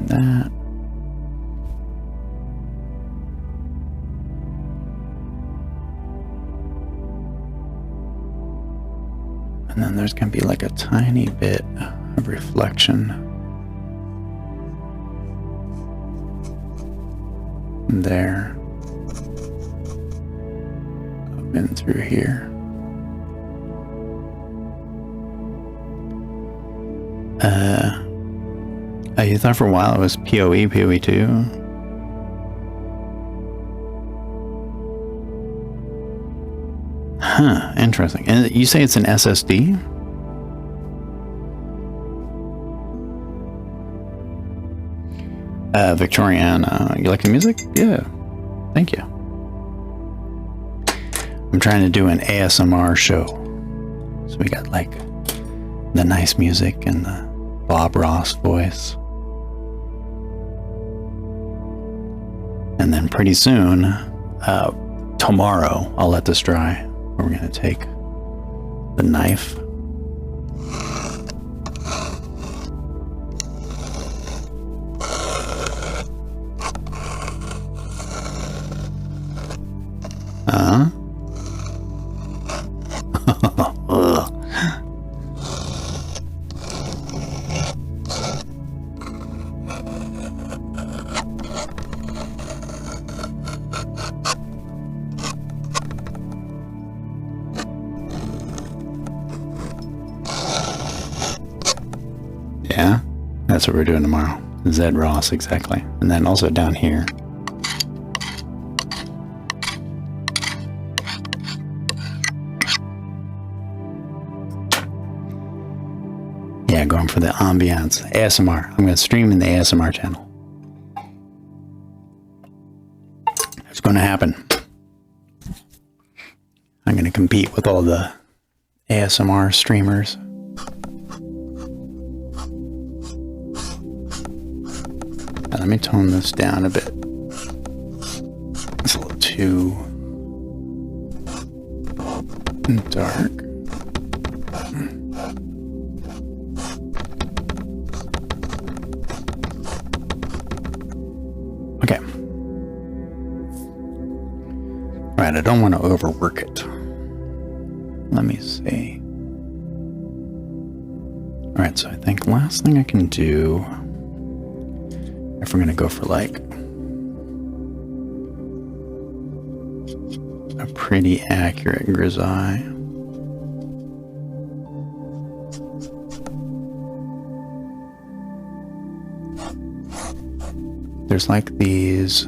that. And then there's going to be like a tiny bit of reflection there, up and through here. You thought for a while it was PoE, PoE 2. Huh, interesting. And you say it's an SSD? Victoriana, you like the music? Yeah, thank you. I'm trying to do an ASMR show. So we got like the nice music and the Bob Ross voice. And then pretty soon, tomorrow, I'll let this dry. We're going to take the knife. Yeah, that's what we're doing tomorrow. Zed Ross, exactly. And then also down here. Yeah, going for the ambiance. ASMR. I'm going to stream in the ASMR channel. going to happen. I'm going to compete with all the ASMR streamers. Now, let me tone this down a bit. It's a little too dark. Okay. Right, I don't want to overwork it. Let me see. Alright, so I think last thing I can do, if we're going to go for like a pretty accurate grisaille, there's like these,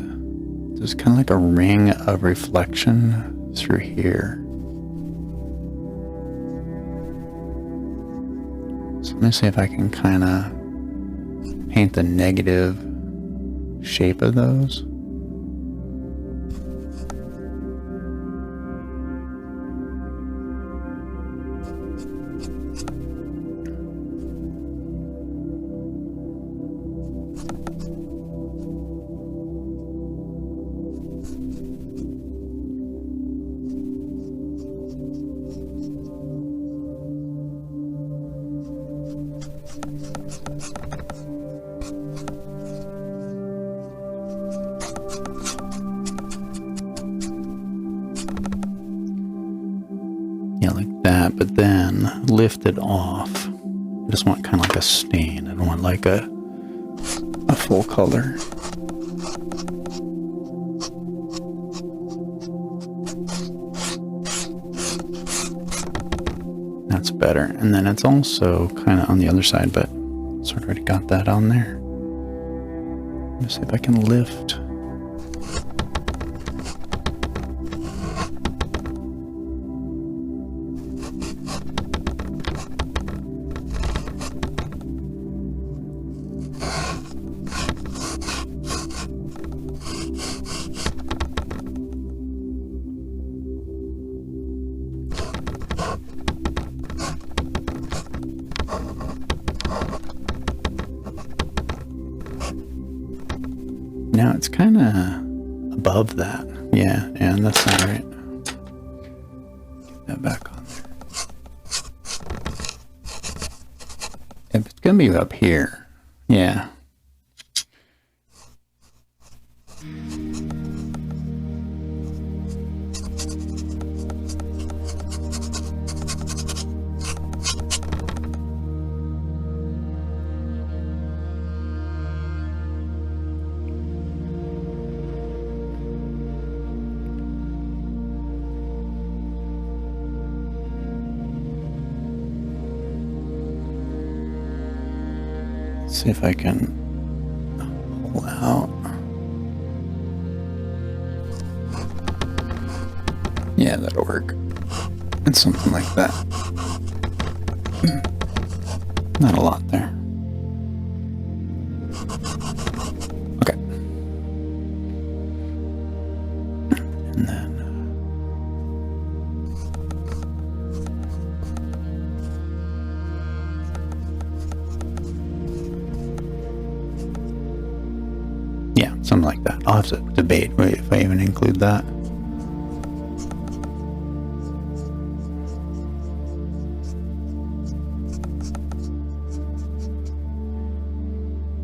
there's kind of like a ring of reflection through here. So let me see if I can kind of paint the negative shape of those. Yeah, like that, but then lift it off. I just want kind of like a stain. I don't want like a full color. That's better. And then it's also kind of on the other side, but sort of already got that on there. Let me see if I can lift. Now it's kind of above that. Yeah, and that's not right. Get that back on there. If it's gonna be up here, yeah. See if I can pull out. Yeah, that'll work. It's something like that. Not a lot there. Okay. And then yeah, something like that. I'll have to debate if I even include that.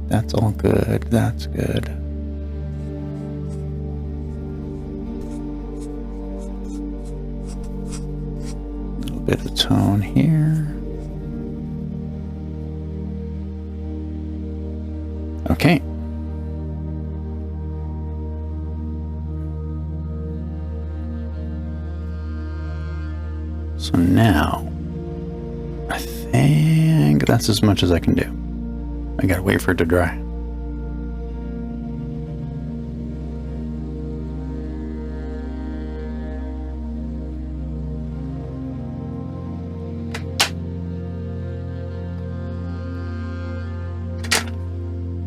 That's all good. That's good. A little bit of tone here. Okay. So now, I think that's as much as I can do. I gotta wait for it to dry.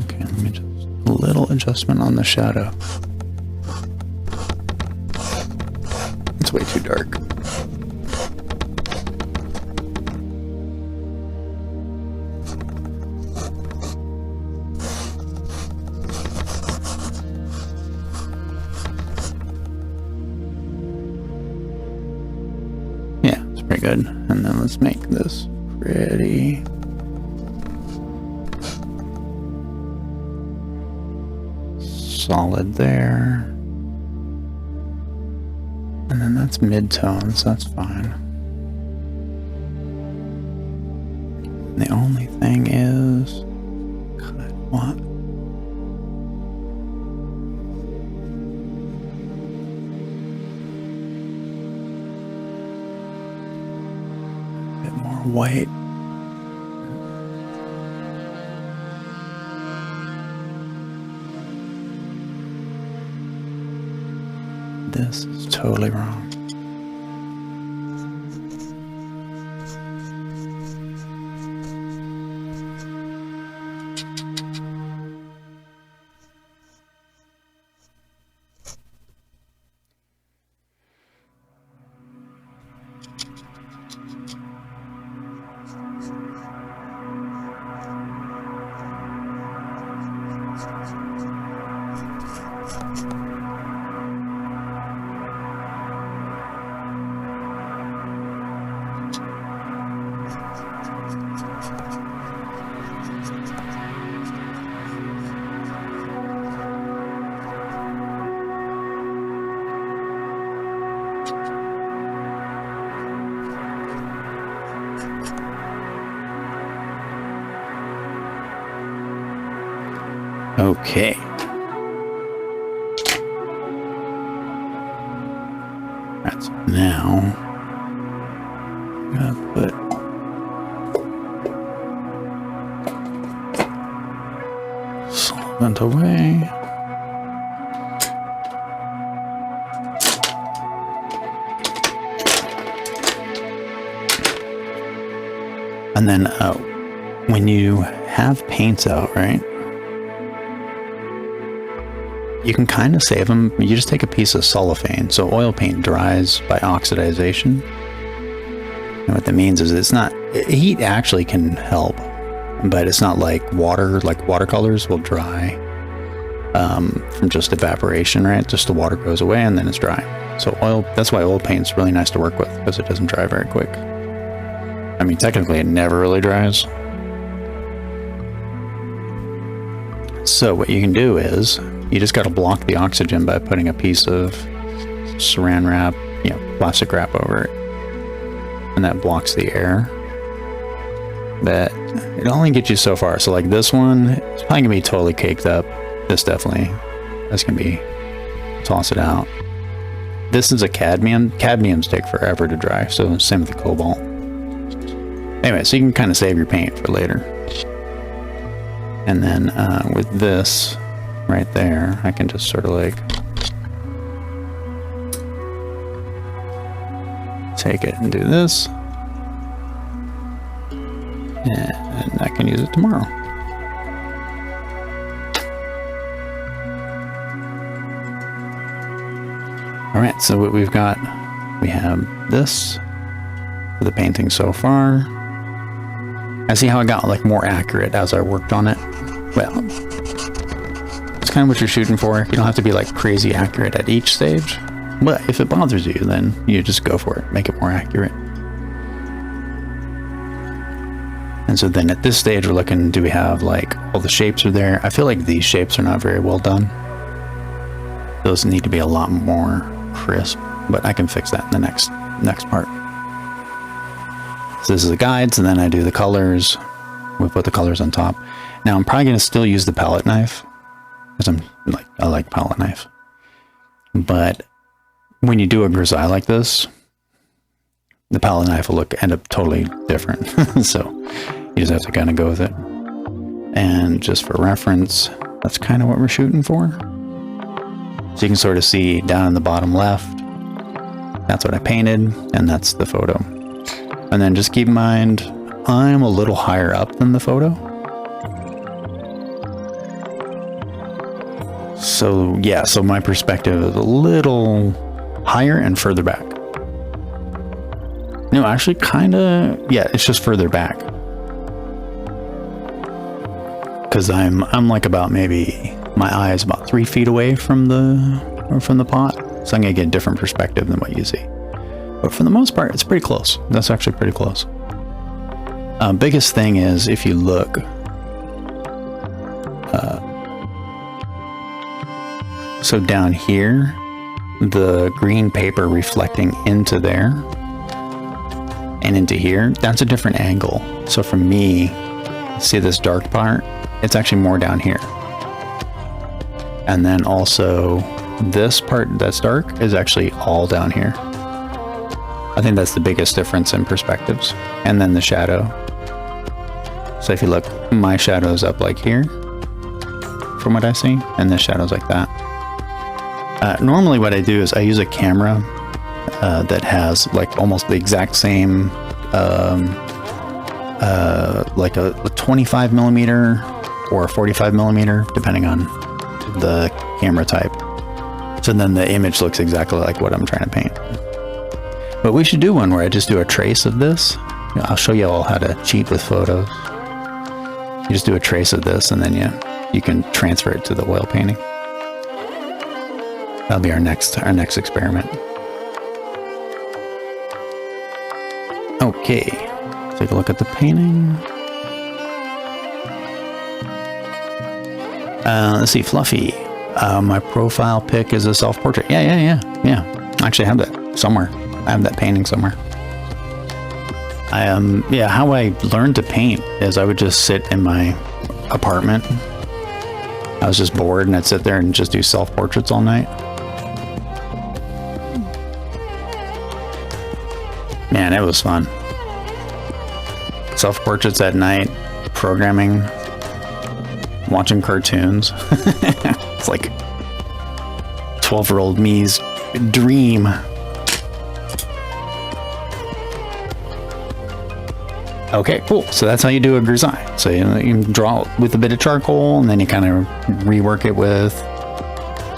Okay, let me just, a little adjustment on the shadow. way too dark. Yeah, it's pretty good. And then let's make this pretty. Solid there. And then that's mid-tone, so that's fine. And the only thing is, God, what? A bit more white. This is totally wrong. Okay. That's now. I'm gonna put solvent away. And then when you have paints out, right? You can kind of save them. You just take a piece of cellophane. So oil paint dries by oxidization. And what that means is it's not, heat actually can help, but it's not like water, like watercolors will dry from just evaporation, right? Just the water goes away and then it's dry. So oil, that's why oil paint's really nice to work with, because it doesn't dry very quick. I mean, technically it never really dries. So what you can do is, you just got to block the oxygen by putting a piece of saran wrap, plastic wrap over it. And that blocks the air. But it only gets you so far. So like this one, it's probably gonna be totally caked up. This definitely, that's gonna be, toss it out. This is a cadmium. Cadmiums take forever to dry, so same with the cobalt. Anyway, so you can kind of save your paint for later. And then with this right there, I can just sort of like take it and do this. And I can use it tomorrow. All right, so what we've got, we have this for the painting so far. I see how I got like more accurate as I worked on it. Well, it's kind of what you're shooting for. You don't have to be like crazy accurate at each stage, but if it bothers you, then you just go for it, make it more accurate. And so then at this stage, we're looking, do we have like all the shapes are there? I feel like these shapes are not very well done. Those need to be a lot more crisp, but I can fix that in the next part. So this is the guides, and then I do the colors. We put the colors on top. Now I'm probably going to still use the palette knife, because I like palette knife. But when you do a grisaille like this, the palette knife will end up totally different. So you just have to kind of go with it. And just for reference, that's kind of what we're shooting for. So you can sort of see down in the bottom left, that's what I painted, and that's the photo. And then just keep in mind, I'm a little higher up than the photo. So yeah, so my perspective is a little higher and further back. No, actually kind of, yeah, it's just further back. Because I'm like about maybe, my eye is about 3 feet away from the pot. So I'm going to get a different perspective than what you see. But for the most part, it's pretty close. That's actually pretty close. Biggest thing is if you look, so down here, the green paper reflecting into there and into here, that's a different angle. So for me, see this dark part? It's actually more down here. And then also this part that's dark is actually all down here. I think that's the biggest difference in perspectives. And then the shadow. So if you look, my shadow's up like here from what I see, and this shadow's like that. Normally what I do is I use a camera that has like almost the exact same like a 25 millimeter or a 45 millimeter, depending on the camera type. So then the image looks exactly like what I'm trying to paint. But we should do one where I just do a trace of this. I'll show you all how to cheat with photos. You just do a trace of this, and then you can transfer it to the oil painting. That'll be our next experiment. Okay, take a look at the painting. Let's see, Fluffy. My profile pic is a self-portrait. Yeah. I actually have that somewhere. I have that painting somewhere. Yeah, how I learned to paint is I would just sit in my apartment. I was just bored and I'd sit there and just do self-portraits all night. Man, it was fun. Self-portraits at night, programming, watching cartoons. It's like 12-year-old me's dream. Okay, cool. So that's how you do a grisaille. So you draw with a bit of charcoal, and then you kind of rework it with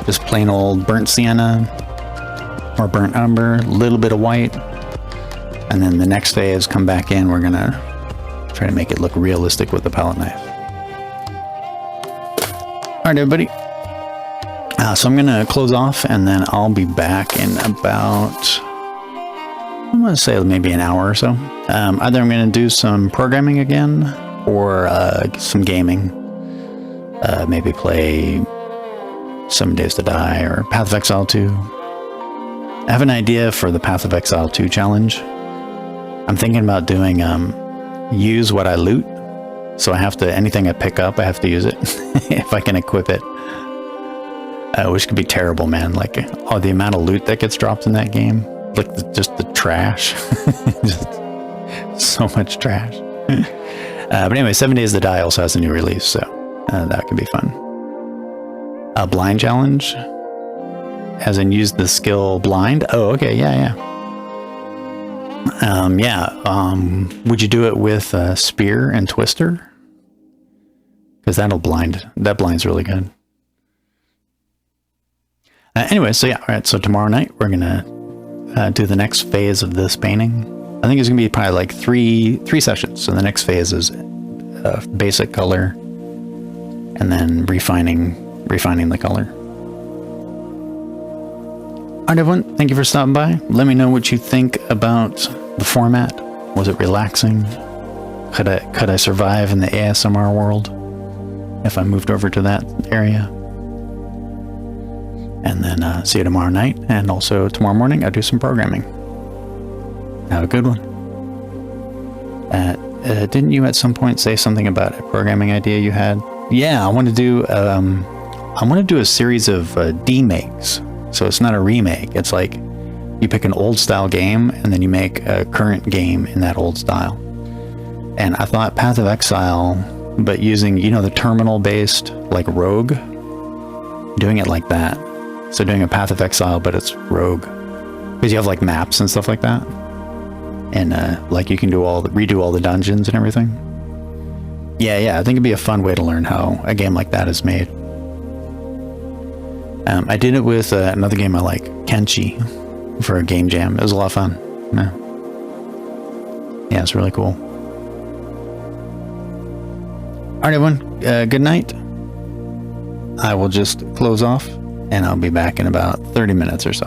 just plain old burnt sienna or burnt umber, a little bit of white. And then the next phase, come back in, we're gonna try to make it look realistic with the palette knife. All right, everybody. So I'm gonna close off, and then I'll be back in about, I'm gonna say maybe an hour or so. Either I'm gonna do some programming again, or some gaming. Maybe play some Days to Die or Path of Exile 2. I have an idea for the Path of Exile 2 challenge. I'm thinking about doing use what I loot. So I have to, anything I pick up, I have to use it if I can equip it. Which could be terrible, man. Like, oh, the amount of loot that gets dropped in that game. Like, just the trash. Just so much trash. But anyway, 7 Days to Die also has a new release, so that could be fun. A blind challenge, as in use the skill blind. Oh, okay, yeah. Would you do it with spear and twister? Because that'll blind. That blind's really good. Anyway, so yeah, all right. So tomorrow night we're gonna do the next phase of this painting. I think it's gonna be probably like three sessions. So the next phase is basic color, and then refining the color. All right, everyone. Thank you for stopping by. Let me know what you think about the format. Was it relaxing? Could I survive in the ASMR world if I moved over to that area? And then see you tomorrow night, and also tomorrow morning I'll do some programming. Have a good one. Didn't you at some point say something about a programming idea you had? Yeah, I want to do a series of demakes. So it's not a remake. It's like you pick an old style game and then you make a current game in that old style. And I thought Path of Exile, but using, the terminal based like Rogue, doing it like that. So doing a Path of Exile, but it's Rogue, because you have like maps and stuff like that, and like you can redo all the dungeons and everything. Yeah, I think it'd be a fun way to learn how a game like that is made. I did it with another game I like, Kenshi, for a game jam. It was a lot of fun. Yeah. Yeah, it's really cool. All right, everyone. Good night. I will just close off, and I'll be back in about 30 minutes or so.